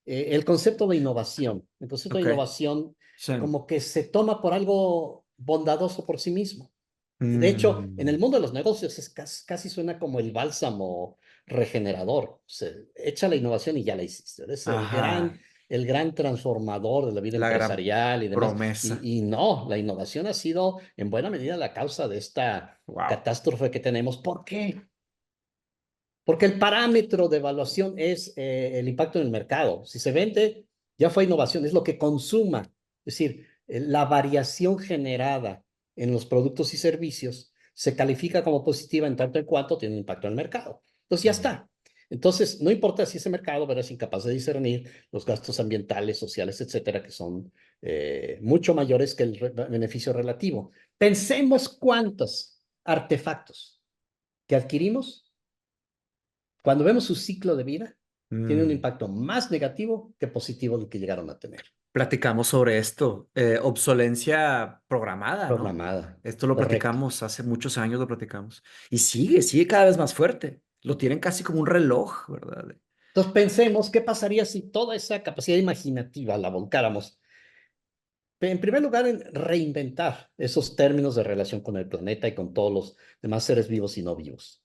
el concepto de ok, innovación sí. como que se toma por algo bondadoso por sí mismo. De hecho, en Mm, el mundo de los negocios casi suena como el bálsamo regenerador. Se echa la innovación y ya la hiciste. Es ajá, el gran transformador de la vida la gran empresarial y demás. promesa. Y no, la innovación ha sido en buena medida la causa de esta Wow. catástrofe que tenemos. ¿Por qué? Porque el parámetro de evaluación es el impacto en el mercado. Si se vende, ya fue innovación, es lo que consuma. Es decir, la variación generada en los productos y servicios se califica como positiva en tanto en cuanto tiene un impacto en el mercado. Entonces ya Mm, está. Entonces, no importa si ese mercado, ¿verdad?, es incapaz de discernir los gastos ambientales, sociales, etcétera, que son mucho mayores que el beneficio relativo. Pensemos cuántos artefactos que adquirimos, cuando vemos su ciclo de vida, tiene un Mm. impacto más negativo que positivo del que llegaron a tener. Platicamos sobre esto, obsolencia programada, ¿no? Programada, Esto lo correcto. platicamos, hace muchos años lo platicamos. Y sigue cada vez más fuerte. Lo tienen casi como un reloj, ¿verdad? Entonces pensemos, ¿qué pasaría si toda esa capacidad imaginativa la volcáramos? En primer lugar, en reinventar esos términos de relación con el planeta y con todos los demás seres vivos y no vivos.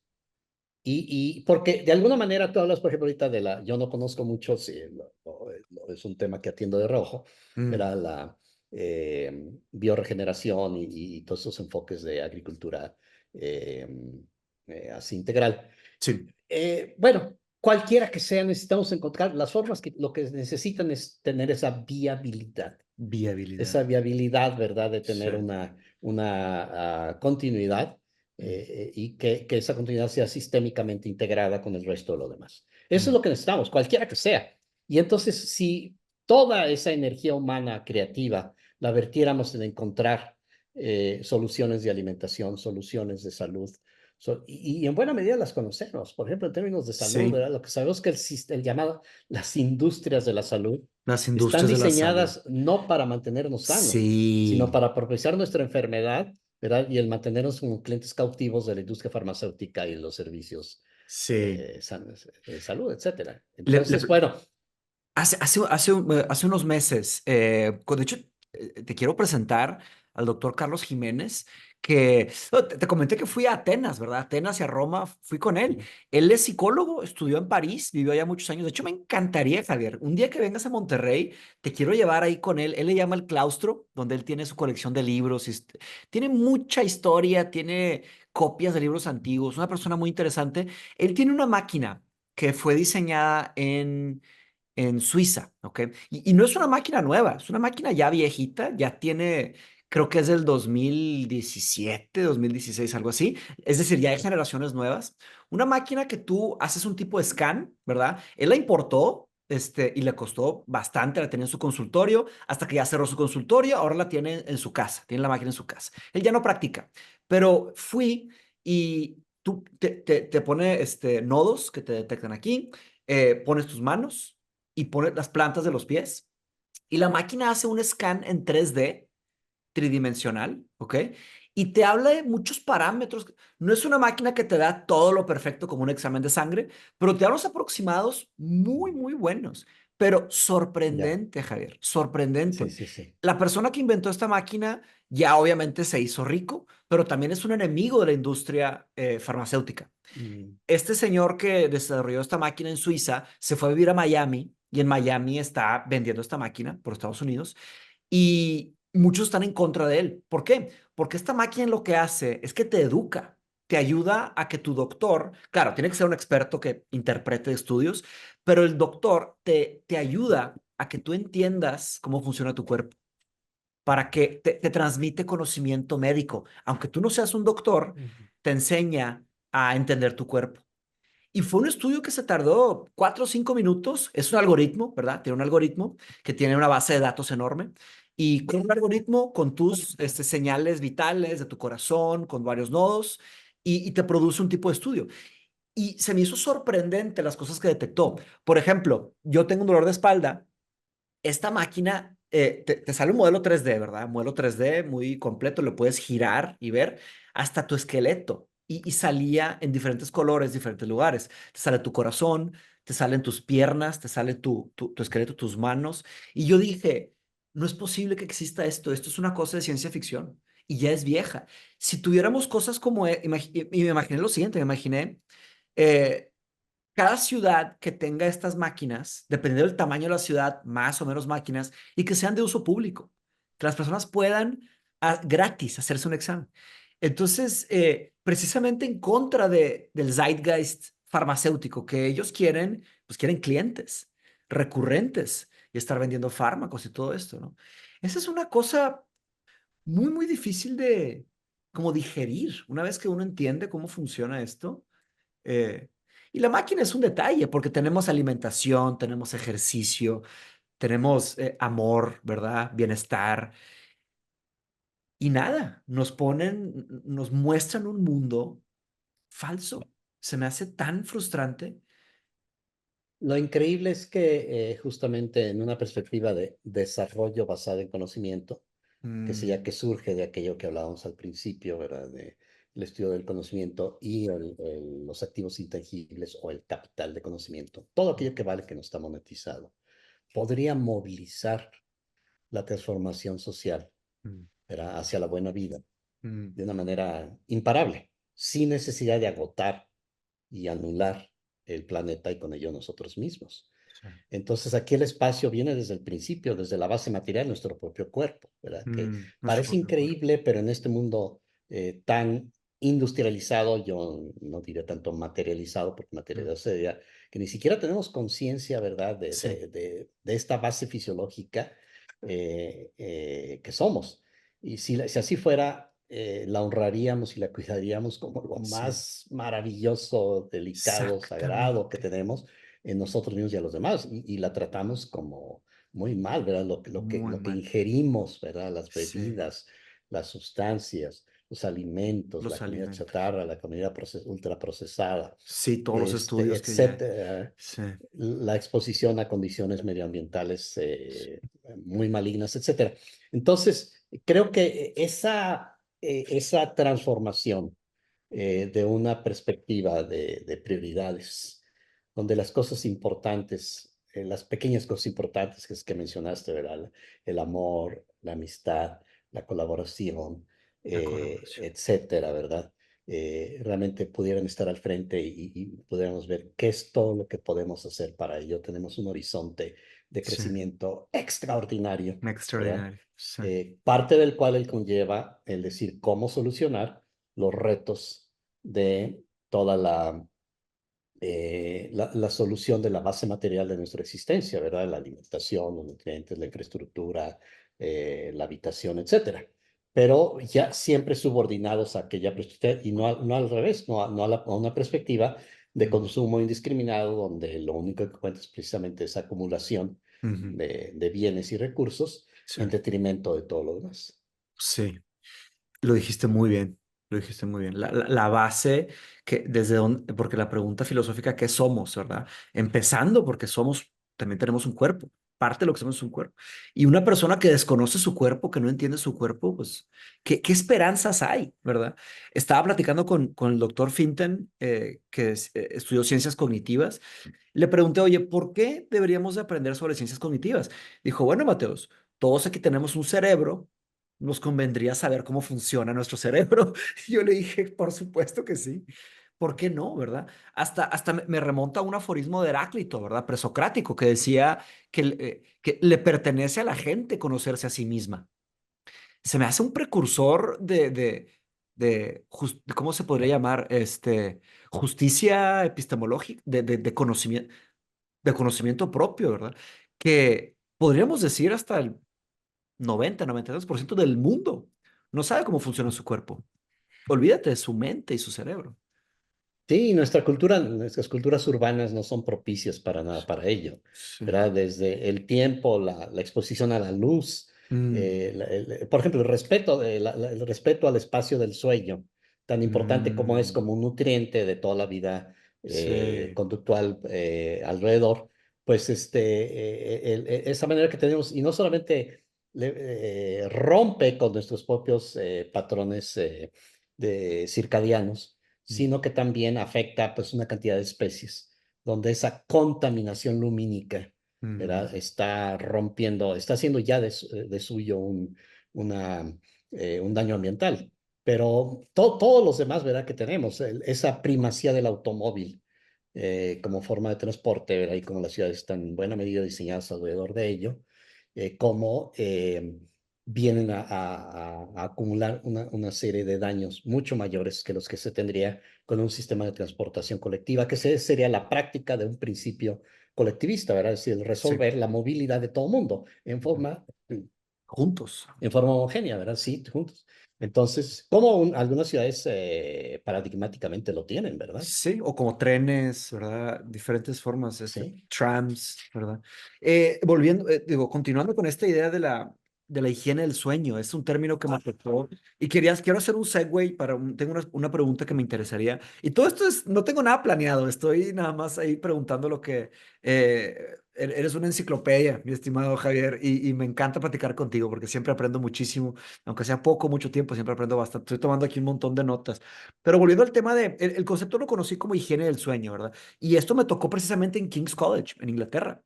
Y porque de alguna manera tú hablas, por ejemplo, ahorita de la, yo no conozco mucho, sí, es un tema que atiendo de rojo, Mm, era la bioregeneración y todos esos enfoques de agricultura eh, así integral. sí, Bueno, cualquiera que sea, necesitamos encontrar las formas que lo que necesitan es tener viabilidad. esa viabilidad, ¿verdad? De Sí. tener continuidad Mm, y que esa continuidad sea sistémicamente integrada con el resto de lo demás. Eso es mm, lo que necesitamos, cualquiera que sea. Y entonces, si toda esa energía humana creativa la vertiéramos en encontrar soluciones de alimentación, soluciones de salud, y en buena medida las conocemos. Por ejemplo, en términos de salud, sí, ¿verdad? Lo que sabemos es que el llamado las industrias de la salud las están industrias de la salud. diseñadas no para mantenernos sanos, sino Sí, para propiciar nuestra enfermedad, ¿verdad? Y el mantenernos como clientes cautivos de la industria farmacéutica y los servicios sí. de salud, etcétera. Le- Entonces, le- bueno, hace unos meses, de hecho, te quiero presentar al doctor Carlos Jiménez, que te comenté que fui a Atenas, ¿verdad? Atenas y a Roma, fui con él. Él es psicólogo, estudió en París, vivió allá muchos años. De hecho, me encantaría, Javier, un día que vengas a Monterrey, te quiero llevar ahí con él. Él le llama el Claustro, donde él tiene su colección de libros. Tiene mucha historia, tiene copias de libros antiguos, una persona muy interesante. Él tiene una máquina que fue diseñada en Suiza, ¿ok? Y no es una máquina nueva, es una máquina ya viejita, ya tiene, creo que es del 2017, 2016, algo así. Es decir, ya hay generaciones nuevas. Una máquina que tú haces un tipo de scan, ¿verdad? Él la importó. Y le costó bastante, la tenía en su consultorio, hasta que ya cerró su consultorio, ahora la tiene en su casa, tiene la máquina en su casa. Él ya no practica, pero fui y tú te pone nodos que te detectan aquí, pones tus manos, y pone las plantas de los pies y la máquina hace un scan en 3D tridimensional, ¿ok? Y te habla de muchos parámetros. No es una máquina que te da todo lo perfecto como un examen de sangre, pero te da unos aproximados muy, muy buenos. Pero ya, sorprendente, Javier, sorprendente. sí, sí, sí. La persona que inventó esta máquina ya obviamente se hizo rico, pero también es un enemigo de la industria farmacéutica. Mm, Este señor que desarrolló esta máquina en Suiza se fue a vivir a Miami y en Miami está vendiendo esta máquina por Estados Unidos y muchos están en contra de él. ¿Por qué? Porque esta máquina lo que hace es que te educa, te ayuda a que tu doctor, claro, tiene que ser un experto que interprete estudios, pero el doctor te ayuda a que tú entiendas cómo funciona tu cuerpo, para que te transmite conocimiento médico. Aunque tú no seas un doctor, mm, te enseña a entender tu cuerpo. Y fue un estudio que se tardó 4 o 5 minutos. Es un algoritmo, ¿verdad? Tiene un algoritmo que tiene una base de datos enorme. Y con un algoritmo, con tus señales vitales de tu corazón, con varios nodos, y te produce un tipo de estudio. Y se me hizo sorprendente las cosas que detectó. Por ejemplo, yo tengo un dolor de espalda. Esta máquina te sale un modelo 3D, ¿verdad? Modelo 3D muy completo, lo puedes girar y ver hasta tu esqueleto. Y salía en diferentes colores, diferentes lugares. Te sale tu corazón, te salen tus piernas, te sale tu esqueleto, tus manos. Y yo dije, no es posible que exista esto. Esto es una cosa de ciencia ficción y ya es vieja. Si tuviéramos cosas como, y me imaginé lo siguiente, me imaginé eh, cada ciudad que tenga estas máquinas, dependiendo del tamaño de la ciudad, más o menos máquinas, y que sean de uso público, que las personas puedan gratis hacerse un examen. Entonces, precisamente en contra del zeitgeist farmacéutico, que ellos quieren, pues quieren clientes recurrentes y estar vendiendo fármacos y todo esto, ¿no? Esa es una cosa muy, muy difícil de como digerir una vez que uno entiende cómo funciona esto. eh, Y la máquina es un detalle porque tenemos alimentación, tenemos ejercicio, tenemos amor, ¿verdad? Bienestar. Y nada, nos muestran un mundo falso. Se me hace tan frustrante. Lo increíble es que justamente en una perspectiva de desarrollo basado en conocimiento, que Mm, sería que surge de aquello que hablábamos al principio, ¿verdad? De el estudio del conocimiento y los activos intangibles o el capital de conocimiento, todo aquello que vale que no está monetizado, podría movilizar la transformación social, mm, ¿verdad? Hacia la buena vida mm, de una manera imparable, sin necesidad de agotar y anular el planeta y con ello nosotros mismos. sí. Entonces aquí el espacio viene desde el principio, desde la base material, nuestro propio cuerpo, ¿verdad? Que Nuestro parece propio cuerpo. increíble, pero en este mundo tan industrializado, yo no diría tanto materializado, porque Mm, materializado sería que ni siquiera tenemos conciencia, ¿verdad?, sí, de esta base fisiológica que somos. Y si así fuera, la honraríamos y la cuidaríamos como lo sí, más maravilloso, delicado, sagrado que exactamente. tenemos en nosotros mismos y a los demás, y la tratamos como muy mal, ¿verdad? Muy Lo que mal. ingerimos, ¿verdad? Las Sí, bebidas, las sustancias, los alimentos, los la comida alimentos. chatarra, la comida ultraprocesada, Sí, todos los estudios que ya. etcétera, Sí. la exposición a condiciones medioambientales muy malignas, etcétera. Entonces, creo que esa transformación de una perspectiva de prioridades, donde las cosas importantes, las pequeñas cosas importantes que mencionaste, ¿verdad? El amor, la amistad, la colaboración, La colaboración. etcétera, ¿verdad? Realmente pudieran estar al frente y pudiéramos ver qué es todo lo que podemos hacer para ello. Tenemos un horizonte de Sí, crecimiento extraordinario, ¿verdad? extraordinario. Sí. Parte del cual él conlleva el decir cómo solucionar los retos de toda la solución de la base material de nuestra existencia, ¿verdad? La alimentación, los nutrientes, la infraestructura, la habitación, etcétera. Pero ya siempre subordinados a aquella perspectiva y no al revés, a una perspectiva de Mm, consumo indiscriminado donde lo único que cuenta es precisamente esa acumulación ujú, de bienes y recursos sí, en detrimento de todo lo demás. sí. Lo dijiste muy bien, lo dijiste muy bien. La base que desde donde, porque la pregunta filosófica, ¿qué somos, verdad? Empezando porque somos, también tenemos un cuerpo. Parte de lo que somos es un cuerpo. Y una persona que desconoce su cuerpo, que no entiende su cuerpo, pues, ¿qué esperanzas hay, verdad? Estaba platicando con el doctor Finten, estudió ciencias cognitivas. Le pregunté, oye, ¿por qué deberíamos de aprender sobre ciencias cognitivas? Dijo, bueno, Mateos, todos aquí tenemos un cerebro, nos convendría saber cómo funciona nuestro cerebro. Y yo le dije, por supuesto que sí. ¿Por qué no, verdad? Hasta me remonta a un aforismo de Heráclito, ¿verdad? Presocrático, que decía que le pertenece a la gente conocerse a sí misma. Se me hace un precursor ¿cómo se podría llamar? Justicia epistemológica, de conocimiento propio, ¿verdad? Que podríamos decir hasta el 90-92% del mundo no sabe cómo funciona su cuerpo. Olvídate de su mente y su cerebro. Sí, nuestras culturas urbanas no son propicias para nada para ello, Sí. ¿verdad? Desde el tiempo, la exposición a la luz, Mm, por ejemplo, el respeto al espacio del sueño, tan importante como es mm, como un nutriente de toda la vida sí. conductual alrededor, pues esa manera que tenemos, y no solamente rompe con nuestros propios patrones circadianos, Mm, sino que también afecta pues una cantidad de especies, donde esa contaminación lumínica, ¿verdad? mm, Está rompiendo, está haciendo ya de suyo una, un daño ambiental. Pero todos los demás, ¿verdad? Que tenemos, esa primacía del automóvil como forma de transporte, ¿verdad? Y como las ciudades están en buena medida diseñadas alrededor de ello, como vienen a acumular una serie de daños mucho mayores que los que se tendría con un sistema de transportación colectiva, que sería la práctica de un principio colectivista, ¿verdad? Es decir, sí. resolver la movilidad de todo mundo en forma juntos. en forma homogénea, ¿verdad? Sí, juntos. Entonces, como algunas ciudades paradigmáticamente lo tienen, ¿verdad? Sí, o como trenes, ¿verdad? Diferentes formas, Sí, trams, ¿verdad? Volviendo, digo, continuando con esta idea de la higiene del sueño, es un término que me afectó y quiero hacer un segue tengo una pregunta que me interesaría. Y todo esto es, no tengo nada planeado, estoy nada más ahí preguntando lo que, eres una enciclopedia, mi estimado Javier, y me encanta platicar contigo porque siempre aprendo muchísimo, aunque sea poco, mucho tiempo, siempre aprendo bastante. Estoy tomando aquí un montón de notas. Pero volviendo al tema el concepto lo conocí como higiene del sueño, ¿verdad? Y esto me tocó precisamente en King's College, en Inglaterra,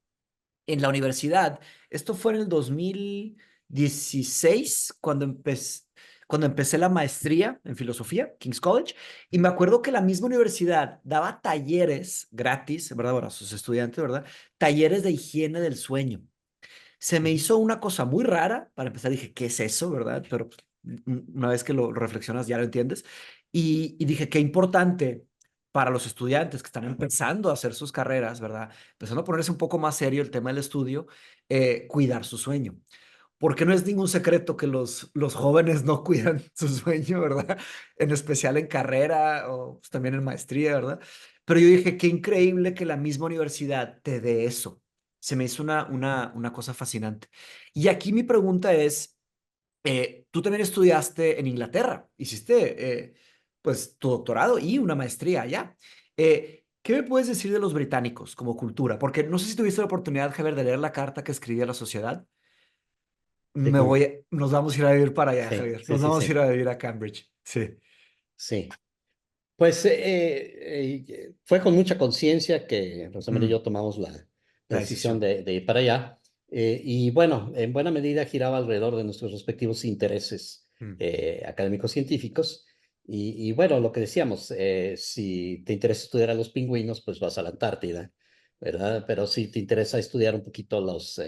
en la universidad. Esto fue en el 2016, cuando empecé la maestría en filosofía, King's College, y me acuerdo que la misma universidad daba talleres gratis, ¿verdad? Para sus estudiantes, ¿verdad? Talleres de higiene del sueño. Se me ujú, hizo una cosa muy rara. Para empezar, dije, ¿qué es eso, verdad? Pero pues, una vez que lo reflexionas, ya lo entiendes. Y dije, qué importante para los estudiantes que están empezando a hacer sus carreras, ¿verdad? Empezando a ponerse un poco más serio el tema del estudio, cuidar su sueño. Porque no es ningún secreto que los jóvenes no cuidan su sueño, ¿verdad? En especial en carrera o pues, también en maestría, ¿verdad? Pero yo dije, qué increíble que la misma universidad te dé eso. Se me hizo una cosa fascinante. Y aquí mi pregunta es, tú también estudiaste en Inglaterra, hiciste pues tu doctorado y una maestría allá. ¿Qué me puedes decir de los británicos como cultura? Porque no sé si tuviste la oportunidad, Javier, de leer la carta que escribí a la sociedad. sí, como, Nos vamos a ir a vivir para allá, sí, Javier. sí, Nos sí, vamos a ir sí, a vivir a Cambridge. Sí. sí. Pues fue con mucha conciencia que Rosamel y Mm, yo tomamos la la decisión decisión. de ir para allá. Y bueno, en buena medida giraba alrededor de nuestros respectivos intereses Mm, académicos científicos. Y bueno, lo que decíamos, si te interesa estudiar a los pingüinos, pues vas a la Antártida, ¿verdad? Pero si te interesa estudiar un poquito los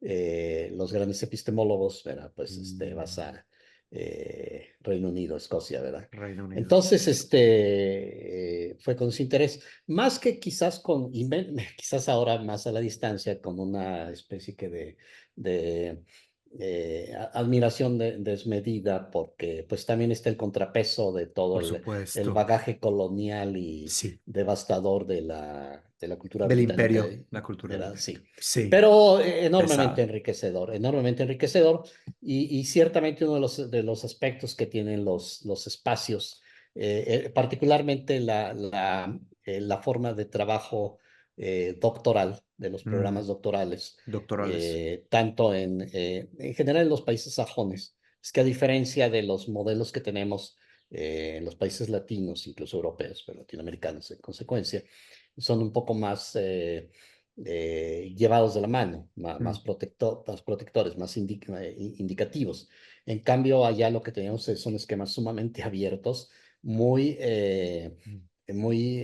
grandes epistemólogos, ¿verdad? Pues vas mm, a Reino Unido, Escocia, ¿verdad? Reino Unido. Entonces, fue con su interés, más que quizás quizás ahora más a la distancia, con una especie que de admiración desmedida, porque pues también está el contrapeso de todo Por el supuesto. bagaje colonial y Sí. devastador de la cultura Del británica, imperio, la cultura ¿verdad? Sí. británica. Sí. Pero Pesada. enormemente enriquecedor y ciertamente uno de los aspectos que tienen los espacios, particularmente la forma de trabajo doctoral de los Mm, programas doctorales, doctorales. tanto en general en los países sajones, es que a diferencia de los modelos que tenemos en los países latinos, incluso europeos, pero latinoamericanos en consecuencia, son un poco más llevados de la mano, Mm, más protectores, más indicativos. En cambio, allá lo que tenemos son esquemas sumamente abiertos, muy, mm. muy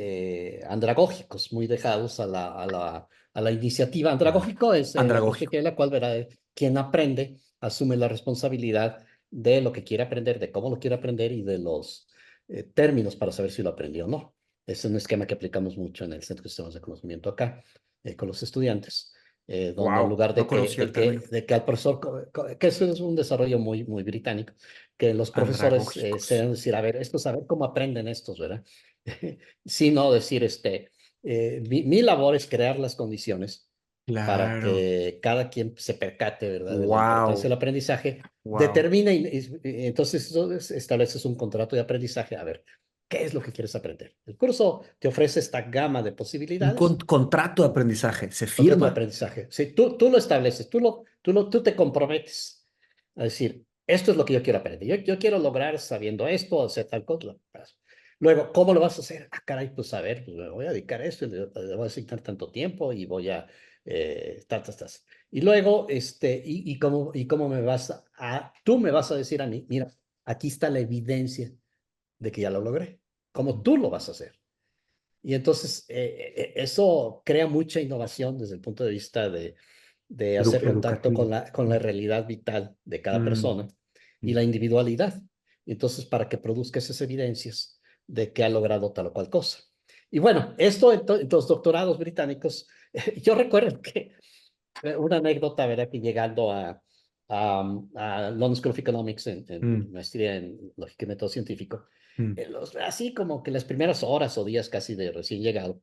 andragógicos, muy dejados a la iniciativa. Andragógico es la Andragógico. perspectiva en la cual verá, quien aprende asume la responsabilidad de lo que quiere aprender, de cómo lo quiere aprender y de los términos para saber si lo aprendió o no. Es un esquema que aplicamos mucho en el Centro de Sistemas de Conocimiento acá, con los estudiantes, donde en Wow, lugar no conocía el término. de que al profesor, que eso es un desarrollo muy británico, que los profesores se Andragógicos. deben decir, a ver, estos, a ver cómo aprenden estos, ¿verdad? Sino decir, mi labor es crear las condiciones para Claro. que cada quien se percate, ¿verdad?, de la importancia Wow. del aprendizaje, Wow. determina entonces estableces un contrato de aprendizaje. A ver, ¿qué es lo que quieres aprender? El curso te ofrece esta gama de Un posibilidades. contrato de aprendizaje. Se Contrato de firma. aprendizaje. Si tú lo estableces, tú te comprometes a decir, esto es lo que yo quiero aprender. Yo quiero lograr sabiendo esto, hacer tal cosa. Luego, ¿cómo lo vas a hacer? Ah, caray, pues a ver, pues me voy a dedicar a esto, le voy a asignar tanto tiempo y voy a, tas. Y luego, y cómo tú me vas a decir a mí, mira, aquí está la evidencia de que ya lo logré. ¿Cómo tú lo vas a hacer? Y entonces eso crea mucha innovación desde el punto de vista de hacer contacto Educativo. con la realidad vital de cada Mm, persona y mm. la individualidad. Y entonces, para que produzca esas evidencias de que ha logrado tal o cual cosa. Y bueno, esto en los doctorados británicos, yo recuerdo que una anécdota, ¿verdad? Que llegando a London School of Economics Mm, en maestría en lógica y método científico. mm. Así como que las primeras horas o días casi de recién llegado,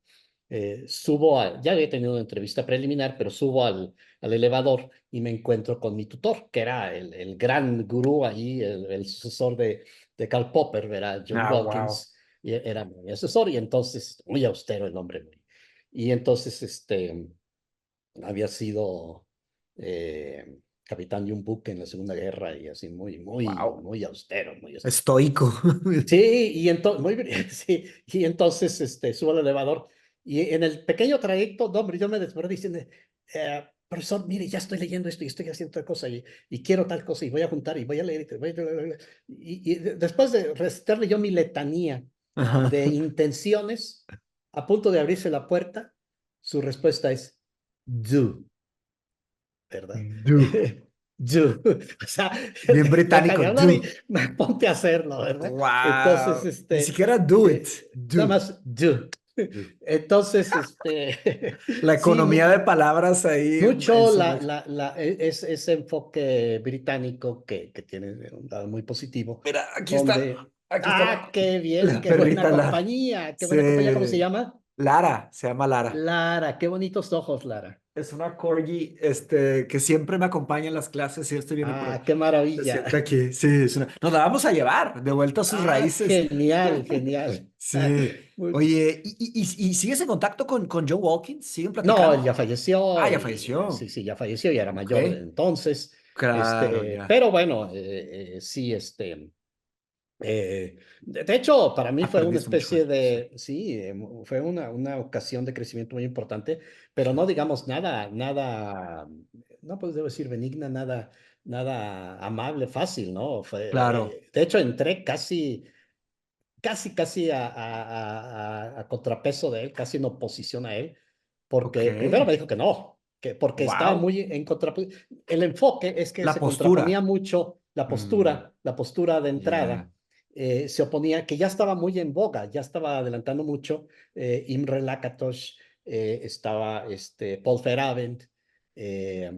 subo ya había tenido una entrevista preliminar, pero subo al elevador y me encuentro con mi tutor, que era el gran gurú ahí, el sucesor de Karl Popper, ¿verdad? John Ah, wow. Dawkins, y era mi asesor, y entonces, muy austero el hombre. Y entonces, había sido capitán de un buque en la Segunda Guerra y así Wow. muy austero, muy austero. Estoico. Sí, y entonces, muy bien, sí, y entonces subo al elevador y en el pequeño trayecto, no, hombre, yo me desperté diciendo, profesor, mire, ya estoy leyendo esto y estoy haciendo otra cosa y quiero tal cosa y voy a juntar y voy a leer y después de recitarle yo mi letanía Ajá. de intenciones, a punto de abrirse la puerta, su respuesta es, do. ¿Verdad? Do. Do. O sea, Bien deja británico, de hablar y do. ponte a hacerlo, ¿verdad? Entonces, Wow. Ni siquiera do it, nada do. más do. Do. Entonces, La sí, economía de palabras ahí en mucho su máximo. ese enfoque británico que tiene un lado muy positivo, Mira, donde, aquí está qué bien, la perrita Lara. qué buena compañía, ¿cómo se Sí. llama? Lara, se llama Lara. Lara, qué bonitos ojos, Lara. Es una corgi, que siempre me acompaña en las clases y yo estoy viendo, pero Qué se maravilla. sienta aquí. Sí, nos la vamos a llevar de vuelta a sus raíces. Genial, genial. Sí. Muy- Oye, ¿y sigues en contacto con Joe Walkins? ¿Siguen No, él platicando? ya falleció Ah, ya y sí, falleció. sí, ya falleció, ya era Ok. mayor entonces, Claro, ya. pero bueno, sí, de hecho, para mí fue una Aprendiste mucho con especie él. Sí. sí, fue una ocasión de crecimiento muy importante, pero no digamos nada, no pues debo decir benigna, nada amable, fácil, ¿no? Claro. De hecho, entré casi a contrapeso de él, casi en oposición a él, Ok. porque primero me dijo que no, porque estaba Wow. muy en contra. El enfoque es que La se postura. contraponía mucho Mm, la postura de ya. entrada. Se oponía, que ya estaba muy en boga, ya estaba adelantando mucho. Imre Lakatos, estaba Paul Verhoeven, eh,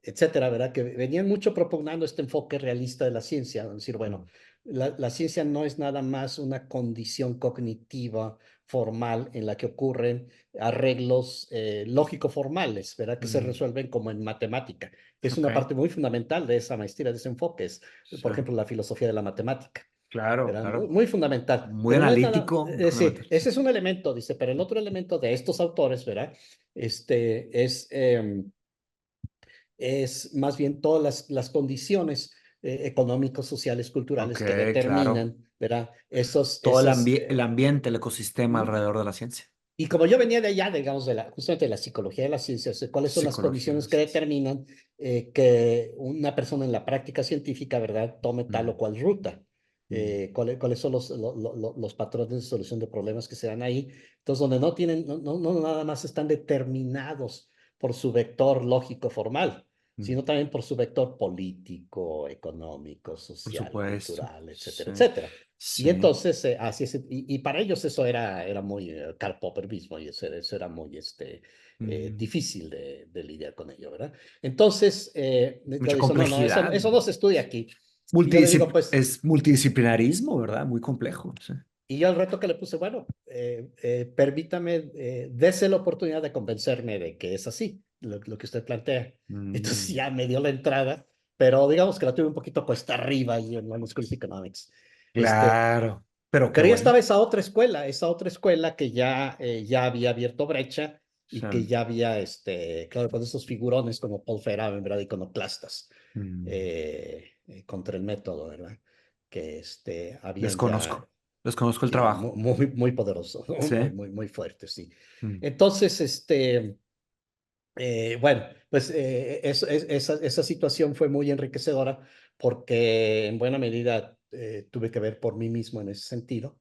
etcétera, ¿verdad? Que venían mucho propugnando este enfoque realista de la ciencia, es decir, bueno, Mm, la ciencia no es nada más una condición cognitiva formal en la que ocurren arreglos lógico-formales, ¿verdad? Que se mm, resuelven como en matemática, que es ok. una parte muy fundamental de esa maestría, de ese enfoque, es, Sí. por ejemplo, la filosofía de la matemática. Claro, ¿Verdad? claro. Muy fundamental, Muy pero no es nada, analítico, muy sí, fundamental. Sí. ese es un elemento, dice, pero el otro elemento de estos autores, ¿verdad? Es más bien todas las condiciones económicos, sociales, Ok, culturales que claro. determinan, ¿verdad? Todo el ambiente, el ecosistema ¿Mm? alrededor de la ciencia. Y como yo venía de allá, digamos, justamente de la psicología de las ciencias, cuáles son las Psicología de la condiciones que ciencia. determinan que una persona en la práctica científica, ¿verdad?, tome tal o Mm, cual ruta. mm, Cuáles son los patrones de solución de problemas que se dan ahí. Entonces, donde no tienen, no nada más están determinados por su vector lógico formal, mm. sino también por su vector político, económico, Por social, supuesto. cultural, etcétera, Sí, etcétera. Y sí. entonces, así es, y para ellos eso era muy Karl Popper mismo, y eso era muy Mm. difícil de lidiar con ello, ¿verdad? Entonces, yo Mucha digo, no, complejidad. eso no se estudia aquí. Y yo le digo, pues, Es multidisciplinarismo, ¿verdad? Muy complejo. Sí. y yo el reto que le puse, bueno, permítame, dese la oportunidad de convencerme de que es así, lo que usted plantea. Entonces Mm, ya me dio la entrada, pero digamos que la tuve un poquito cuesta arriba ahí en la School of Economics. Este, claro. Pero qué Pero ya bueno. estaba esa otra escuela que ya había abierto brecha Sí. y que ya había, claro, con esos figurones como Paul Verhoeven, ¿verdad? Iconoclastas Mm. contra el método, ¿verdad? Que habían ya, Desconozco. Desconozco el ya trabajo. muy poderoso, ¿no? Sí. Muy fuerte, sí. Mm, Entonces, bueno, pues esa situación fue muy enriquecedora porque en buena medida tuve que ver por mí mismo en ese sentido.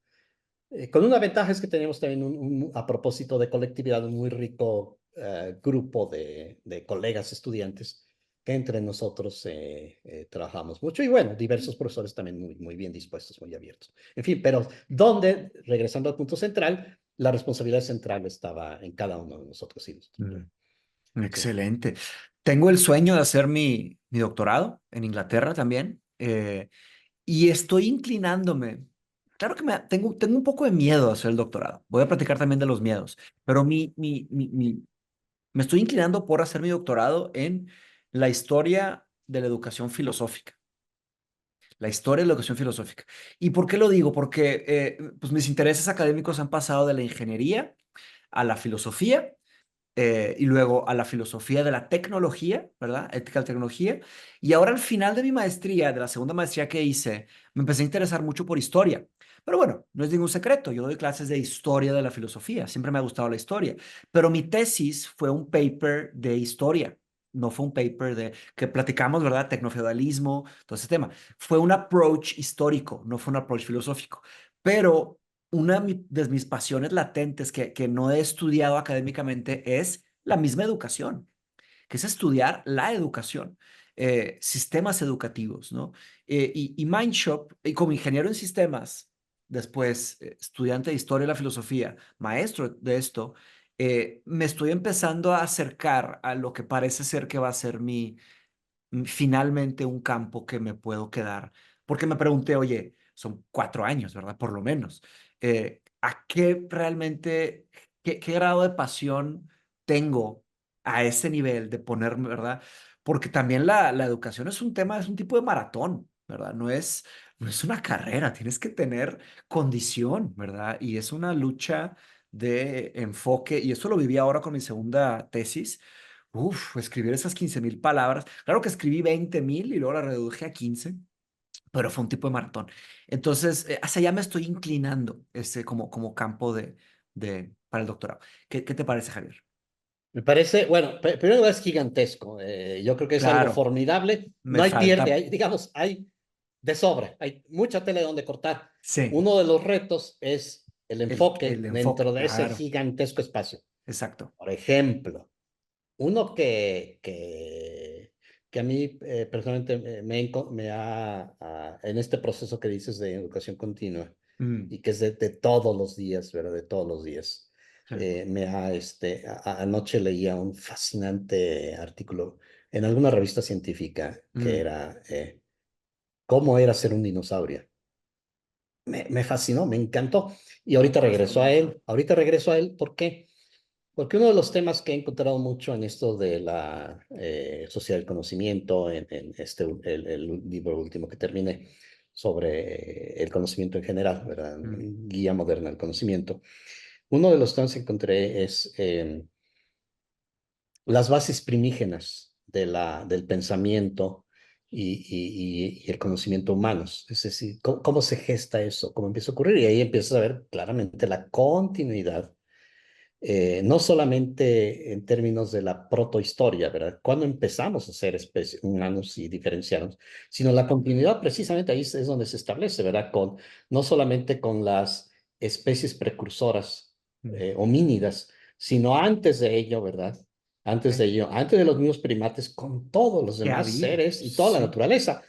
Con una ventaja es que tenemos también, a propósito de colectividad, un muy rico grupo de colegas estudiantes que entre nosotros trabajamos mucho y bueno, diversos profesores también muy bien dispuestos, muy abiertos. En fin, pero donde, regresando al punto central, la responsabilidad central estaba en cada uno de nosotros. Sí, mm. sí. Excelente. tengo el sueño de hacer mi doctorado en Inglaterra también. Y estoy inclinándome. Claro que tengo un poco de miedo a hacer el doctorado. Voy a platicar también de los miedos, pero me estoy inclinando por hacer mi doctorado en la historia de la educación filosófica. La historia de la educación filosófica. ¿Y por qué lo digo? Porque pues mis intereses académicos han pasado de la ingeniería a la filosofía y luego a la filosofía de la tecnología, ¿verdad? Ética de tecnología. Y ahora al final de mi maestría, de la segunda maestría que hice, me empecé a interesar mucho por historia. Pero bueno, no es ningún secreto, yo doy clases de historia de la filosofía, siempre me ha gustado la historia, pero mi tesis fue un paper de historia. No fue un paper de que platicamos, ¿verdad? Tecnofeudalismo, todo ese tema. Fue un approach histórico, no fue un approach filosófico. Pero una de mis pasiones latentes que no he estudiado académicamente es la misma educación, que es estudiar la educación, sistemas educativos, ¿no? Y Mindshop, y como ingeniero en sistemas, después estudiante de historia de la filosofía, maestro de esto, me estoy empezando a acercar a lo que parece ser que va a ser finalmente un campo que me puedo quedar. Porque me pregunté, oye, son 4 años, ¿verdad? Por lo menos. ¿A qué realmente, qué grado de pasión tengo a ese nivel de ponerme, ¿verdad? Porque también la educación es un tema, es un tipo de maratón, ¿verdad? No es una carrera, tienes que tener condición, ¿verdad? Y es una lucha de enfoque, y eso lo viví ahora con mi segunda tesis. Uf, escribir esas 15,000 palabras. Claro que escribí 20,000 y luego la reduje a 15, pero fue un tipo de maratón. Entonces, hacia allá me estoy inclinando como campo para el doctorado. ¿Qué te parece, Javier? Me parece, bueno, primero es gigantesco. Yo creo que es algo Claro, formidable. No me hay pierde, falta, hay, digamos, hay de sobra, hay mucha tela de donde cortar. sí, Uno de los retos es el enfoque el enfoque, dentro de ese claro, gigantesco espacio. exacto. Por ejemplo, uno que a mí personalmente en este proceso que dices de educación continua Mm, y que es de todos los días, ¿verdad? De todos los días. sí. Anoche leía un fascinante artículo en alguna revista científica que Mm, era ¿Cómo era ser un dinosaurio? Me fascinó, me encantó. Y ahorita ¿cómo eres un regreso a dinosaurio? él. Ahorita regreso a él. ¿Por qué? Porque uno de los temas que he encontrado mucho en esto de la sociedad del conocimiento, el libro último que terminé sobre el conocimiento en general, ¿verdad? Mm, Guía moderna del conocimiento. Uno de los temas que encontré es las bases primígenas del pensamiento y el conocimiento humanos. Es decir, cómo se gesta eso, cómo empieza a ocurrir. Y ahí empiezas a ver claramente la continuidad no solamente en términos de la protohistoria, ¿verdad? Cuando empezamos a ser humanos y diferenciarnos, sino la continuidad precisamente ahí es donde se establece, ¿verdad? No solamente con las especies precursoras mm. homínidas, sino antes de ello, ¿verdad? Antes de Ok. ello, antes de los mismos primates, con todos los ¿Qué demás había? seres y toda la Sí. naturaleza.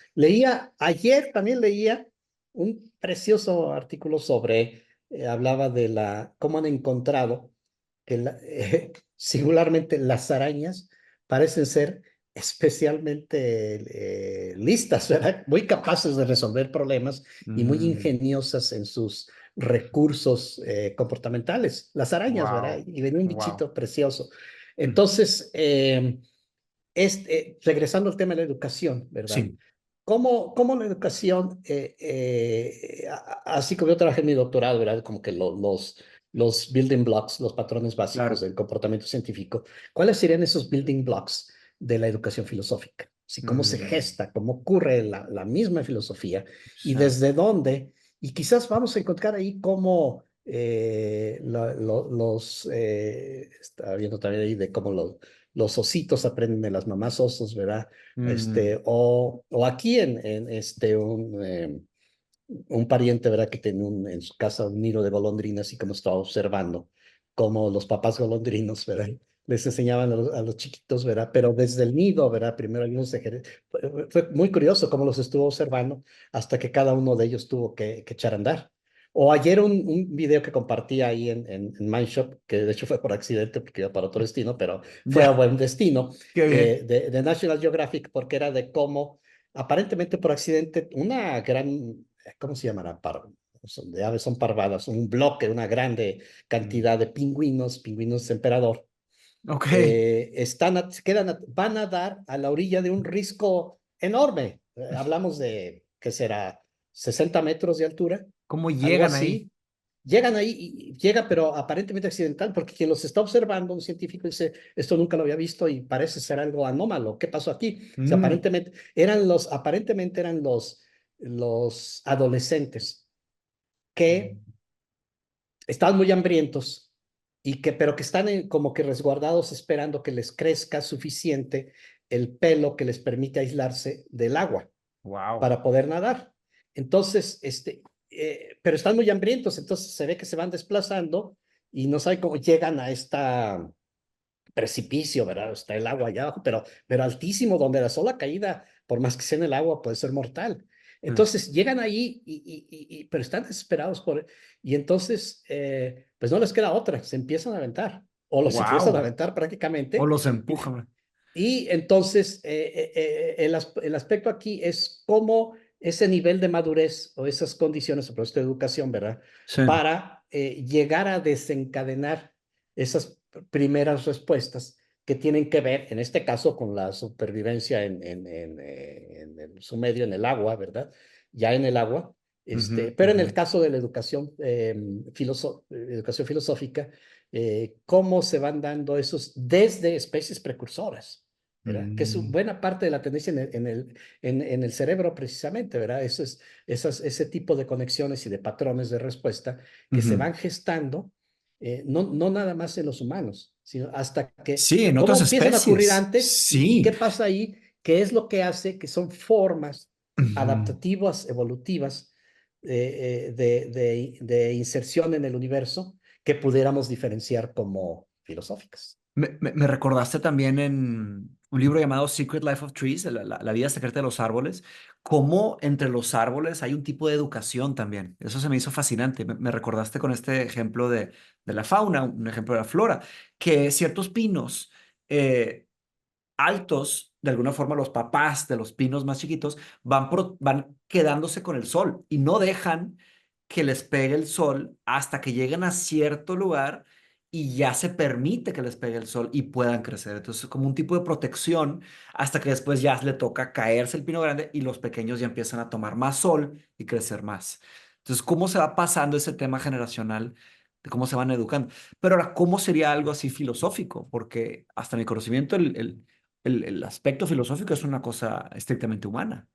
Ayer también leía un precioso artículo hablaba de cómo han encontrado que singularmente las arañas parecen ser especialmente listas, ¿verdad? Muy capaces de resolver problemas y muy Mm, ingeniosas en sus recursos comportamentales. Las arañas, ¿verdad? wow, Y venía un wow. bichito precioso. Mm, Entonces, regresando al tema de la educación, ¿verdad? sí. ¿Cómo la educación, así como yo trabajé en mi doctorado, ¿verdad? Como que los building blocks, los patrones básicos Claro. del comportamiento científico, ¿cuáles serían esos building blocks de la educación filosófica? ¿Sí? ¿Cómo se Mm, gesta? ¿Cómo ocurre la misma filosofía? ¿Y sí. desde dónde? Y quizás vamos a encontrar ahí cómo estaba viendo también ahí de cómo los ositos aprenden de las mamás osos, ¿verdad? Mm, O aquí un pariente, ¿verdad? Que tiene en su casa un nido de golondrinas y como estaba observando cómo los papás golondrinos, ¿verdad? Les enseñaban a los chiquitos, ¿verdad? Pero desde el nido, ¿verdad? Primero algunos fue muy curioso cómo los estuvo observando hasta que cada uno de ellos tuvo que echar a andar. O ayer un video que compartí ahí en Mindshop, que de hecho fue por accidente porque iba para otro destino, pero fue a Ya, buen destino, qué bien. de National Geographic, porque era de cómo, aparentemente por accidente, una gran, ¿cómo se llamará? De aves son parvadas, un bloque, una grande Mm. cantidad de pingüinos emperador, Ok. van a dar a la orilla de un risco enorme. Hablamos de, ¿qué será? 60 metros de altura, ¿Cómo algo llegan ahí? así. Llegan ahí y llega, pero aparentemente accidental, porque quien los está observando, un científico, dice, esto nunca lo había visto y parece ser algo anómalo. ¿Qué pasó aquí? O sea, Mm. aparentemente eran los adolescentes que estaban muy hambrientos pero que están como que resguardados esperando que les crezca suficiente el pelo que les permite aislarse del agua Wow. para poder nadar. Entonces, pero están muy hambrientos, entonces se ve que se van desplazando y no saben cómo llegan a esta precipicio, ¿verdad? Está el agua allá abajo, pero altísimo, donde la sola caída, por más que sea en el agua, puede ser mortal. Entonces llegan ahí, pero están desesperados y entonces, pues no les queda otra, se empiezan a aventar, o los empiezan a Wow. aventar O prácticamente, los y, empujan. y entonces el aspecto aquí es cómo ese nivel de madurez o esas condiciones, o proceso de educación, ¿verdad? Sí. Para llegar a desencadenar esas primeras respuestas que tienen que ver, en este caso, con la supervivencia en su medio, en el agua, ¿verdad? Ya en el agua. Ujú, Pero en ujú. el caso de la educación filosófica, cómo se van dando esos desde especies precursoras, ¿verdad? Que es Mm. buena parte de la tendencia en el cerebro precisamente, ¿verdad? Ese tipo de conexiones y de patrones de respuesta que se Ujú. van gestando, no nada más en los humanos, sino hasta que, Sí, en otras cómo empiezan a ocurrir especies. antes y Sí. qué pasa ahí, qué es lo que hace que son formas Ujú. adaptativas, evolutivas, de inserción en el universo que pudiéramos diferenciar como filosóficas. Me recordaste también en un libro llamado Secret Life of Trees, la vida secreta de los árboles, cómo entre los árboles hay un tipo de educación también. Eso se me hizo fascinante. Me recordaste con este ejemplo de la fauna, un ejemplo de la flora, que ciertos pinos altos, de alguna forma los papás de los pinos más chiquitos, van quedándose con el sol y no dejan que les pegue el sol hasta que lleguen a cierto lugar y ya se permite que les pegue el sol y puedan crecer. Entonces, como un tipo de protección hasta que después ya le toca caerse el pino grande y los pequeños ya empiezan a tomar más sol y crecer más. Entonces, ¿cómo se va pasando ese tema generacional de cómo se van educando? Pero ahora, ¿cómo sería algo así filosófico? Porque hasta mi conocimiento, el aspecto filosófico es una cosa estrictamente humana.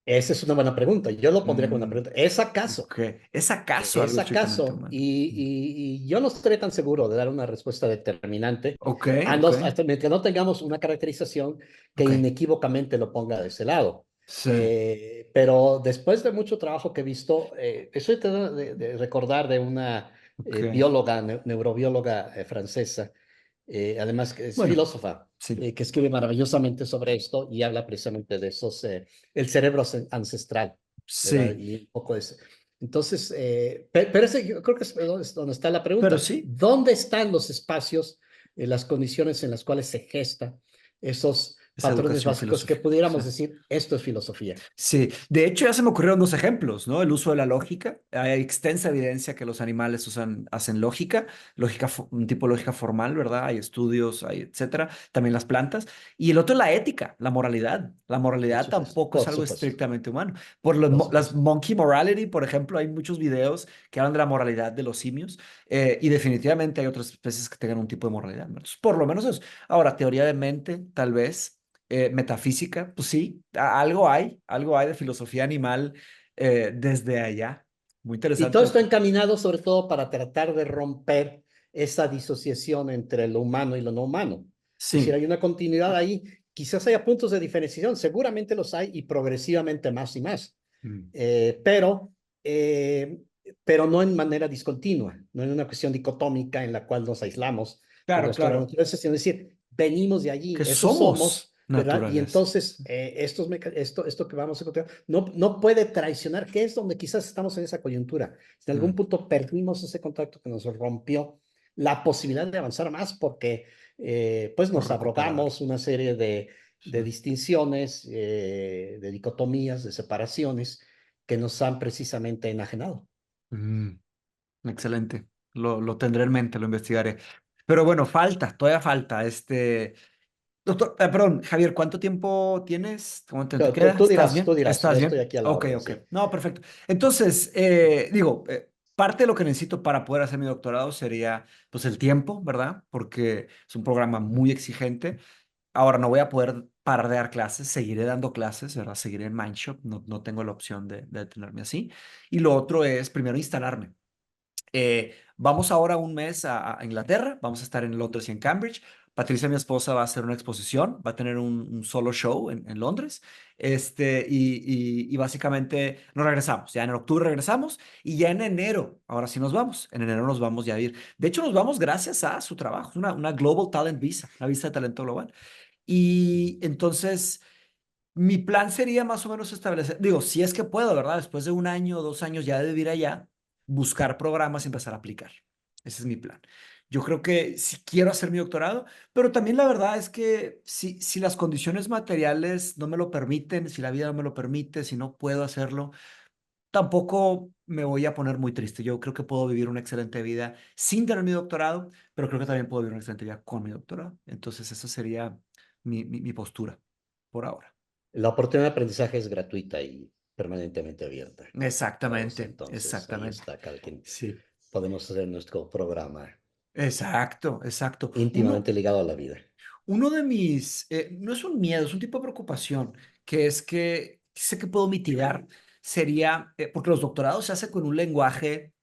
Esa es una buena pregunta. Yo lo pondría como una Mm, pregunta. ¿Es acaso? ok. ¿Es acaso algo ¿Es estrictamente acaso? humano? Y yo no estoy tan seguro de dar una respuesta determinante, Ok, ok, hasta que no tengamos una caracterización que ok. inequívocamente lo ponga de ese lado. Sí, Pero después de mucho trabajo que he visto, estoy tratando de recordar de una ok. bióloga, neurobióloga francesa, además que es Bueno, filósofa, sí, que escribe maravillosamente sobre esto y habla precisamente de el cerebro ancestral, ¿verdad? sí, Y un poco de eso. Entonces, pero ese yo creo que es donde está la pero pregunta. sí, ¿Dónde están los espacios, las condiciones en las cuales se gesta esos es patrones educación básicos que filosófica. Sí. pudiéramos decir, esto es filosofía? Sí, de hecho ya se me ocurrieron dos ejemplos, ¿no? El uso de la lógica. Hay extensa evidencia que los animales hacen lógica, un tipo de lógica formal, ¿verdad? Hay estudios, hay etcétera. También las plantas. Y el otro es la ética, la moralidad. La Por moralidad supuesto, tampoco es por algo supuesto, estrictamente humano. por Las supuesto. monkey morality, por ejemplo, hay muchos videos que hablan de la moralidad de los simios y definitivamente hay otras especies que tengan un tipo de moralidad, ¿no? Entonces, por lo menos eso. Ahora, teoría de mente, tal vez metafísica, pues sí, algo hay de filosofía animal desde allá. Muy Y todo interesante. esto encaminado sobre todo para tratar de romper esa disociación entre lo humano y lo no humano. Es decir, Sí, hay una continuidad ahí. Quizás haya puntos de diferenciación, seguramente los hay y progresivamente más y más. mm, Eh, pero, eh, pero no en manera discontinua, no en una cuestión dicotómica en la cual nos aislamos del claro, resto de la claro. naturaleza, sino decir, venimos de allí, ¿Qué esos somos, somos? ¿verdad? Y Naturaleza. entonces, esto que vamos a encontrar no puede traicionar, que es donde quizás estamos en esa coyuntura. En algún Mm, punto perdimos ese contacto que nos rompió la posibilidad de avanzar más porque pues por nos recuperar. abrogamos una serie Sí. de distinciones, de dicotomías, de separaciones que nos han precisamente enajenado. Mm, excelente. Lo tendré en mente, lo investigaré. Pero bueno, falta, todavía falta. Doctor, perdón, Javier, ¿cuánto tiempo tienes? ¿Cómo te queda? ¿Estás Tú bien? dirás, yo ¿Estás estoy bien? aquí a la Ok, orden, ok. sí. No, perfecto. Entonces, parte de lo que necesito para poder hacer mi doctorado sería, pues, el tiempo, ¿verdad? Porque es un programa muy exigente. Ahora no voy a poder parar de dar clases, seguiré dando clases, ¿verdad? Seguiré en Mindshop, no tengo la opción de detenerme así. Y lo otro es, primero, instalarme. Vamos ahora un mes a Inglaterra, vamos a estar en Londres y en Cambridge. Patricia, mi esposa, va a hacer una exposición, va a tener un solo show en Londres. Y básicamente nos regresamos. Ya en octubre regresamos y ya en enero, ahora sí nos vamos. En enero nos vamos ya a ir. De hecho, nos vamos gracias a su trabajo, es una Global Talent Visa, una visa de talento global. Y entonces, mi plan sería más o menos establecer, digo, si es que puedo, ¿verdad? Después de un año o 2 años ya de vivir allá, buscar programas y empezar a aplicar. Ese es mi plan. Yo creo que si quiero hacer mi doctorado, pero también la verdad es que si las condiciones materiales no me lo permiten, si la vida no me lo permite, si no puedo hacerlo, tampoco me voy a poner muy triste. Yo creo que puedo vivir una excelente vida sin tener mi doctorado, pero creo que también puedo vivir una excelente vida con mi doctorado. Entonces, esa sería mi postura por ahora. La oportunidad de aprendizaje es gratuita y permanentemente abierta. Todos, Exactamente, entonces, ahí exactamente. está, cada quien. Sí, Podemos hacer nuestro programa exacto, exacto. íntimamente ligado a la vida. Uno de mis, no es un miedo, es un tipo de preocupación, que es que sé que puedo mitigar, sería, porque los doctorados se hacen con un lenguaje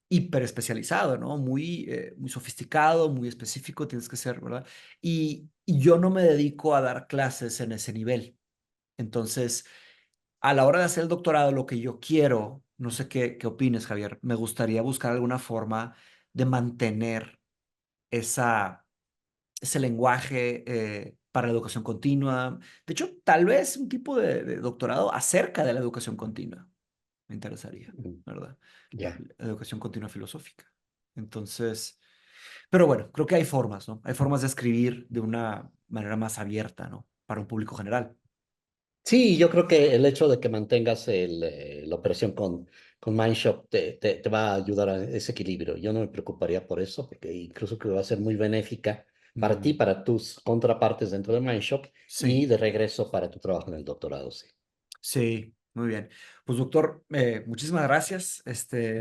hiper especializado, ¿no? Muy sofisticado, muy específico, tienes que ser, ¿verdad? Y yo no me dedico a dar clases en ese nivel. Entonces, a la hora de hacer el doctorado, lo que yo quiero, no sé qué opines, Javier, me gustaría buscar alguna forma de mantener esa, ese lenguaje para la educación continua. De hecho, tal vez un tipo de doctorado acerca de la educación continua. Me interesaría, Mm, ¿verdad? ya. La educación continua filosófica. Entonces, pero bueno, creo que hay formas, ¿no? Hay formas de escribir de una manera más abierta, ¿no? Para un público general. Sí, yo creo que el hecho de que mantengas la operación con Mindshop te va a ayudar a ese equilibrio. Yo no me preocuparía por eso, porque incluso que va a ser muy benéfica para ti, Mm, para tus contrapartes dentro de Mindshop y sí. de regreso para tu trabajo en el doctorado, sí. Sí, muy bien. Pues doctor, muchísimas gracias.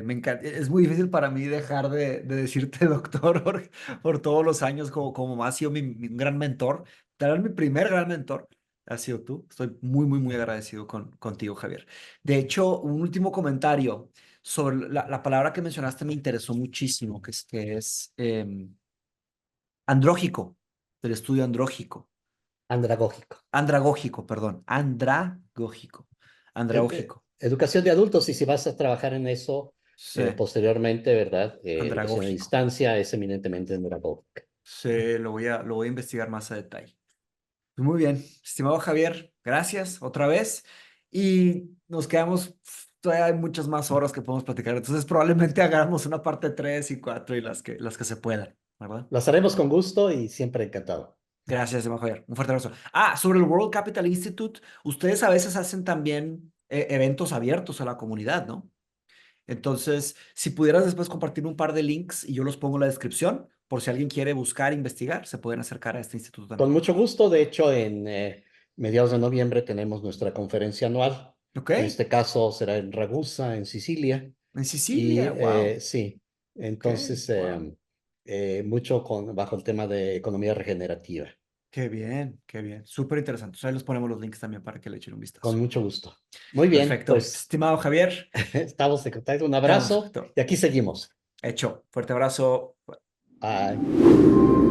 Me encanta. Es muy difícil para mí dejar de decirte doctor por todos los años como ha sido mi gran mentor. Tal vez mi primer gran mentor ha sido tú. Estoy muy agradecido contigo, Javier. De hecho, un último comentario sobre la palabra que mencionaste me interesó muchísimo, que es andrógico, del estudio andrógico. Andragógico. Andragógico, perdón. Andragógico. Andragógico. Educación de adultos, y si vas a trabajar en eso Sí, posteriormente, ¿verdad? Educación a andragógico. distancia es eminentemente andragógica. Sí, lo voy a investigar más a detalle. Pues muy bien, estimado Javier, gracias otra vez. Y nos quedamos, todavía hay muchas más horas que podemos platicar. Entonces probablemente hagamos una parte 3 y 4 y las que se puedan, ¿verdad? Las haremos con gusto y siempre encantado. Gracias, estimado Javier. Un fuerte abrazo. Sobre el World Capital Institute, ustedes a veces hacen también eventos abiertos a la comunidad, ¿no? Entonces, si pudieras después compartir un par de links y yo los pongo en la descripción, por si alguien quiere buscar, investigar, se pueden acercar a este instituto Con también. mucho gusto. De hecho, en mediados de noviembre tenemos nuestra conferencia anual. ¿Ok? En este caso será en Ragusa, en Sicilia. En Y Sicilia, wow. sí, Ok, entonces wow. mucho bajo el tema de economía regenerativa. Qué bien, qué bien. Súper interesante. Ahí los ponemos los links también para que le echen un Con vistazo. mucho gusto. Muy bien, Perfecto. pues Estimado Javier, estamos en contacto. Un estamos, abrazo y aquí seguimos. hecho. Fuerte abrazo. Bye.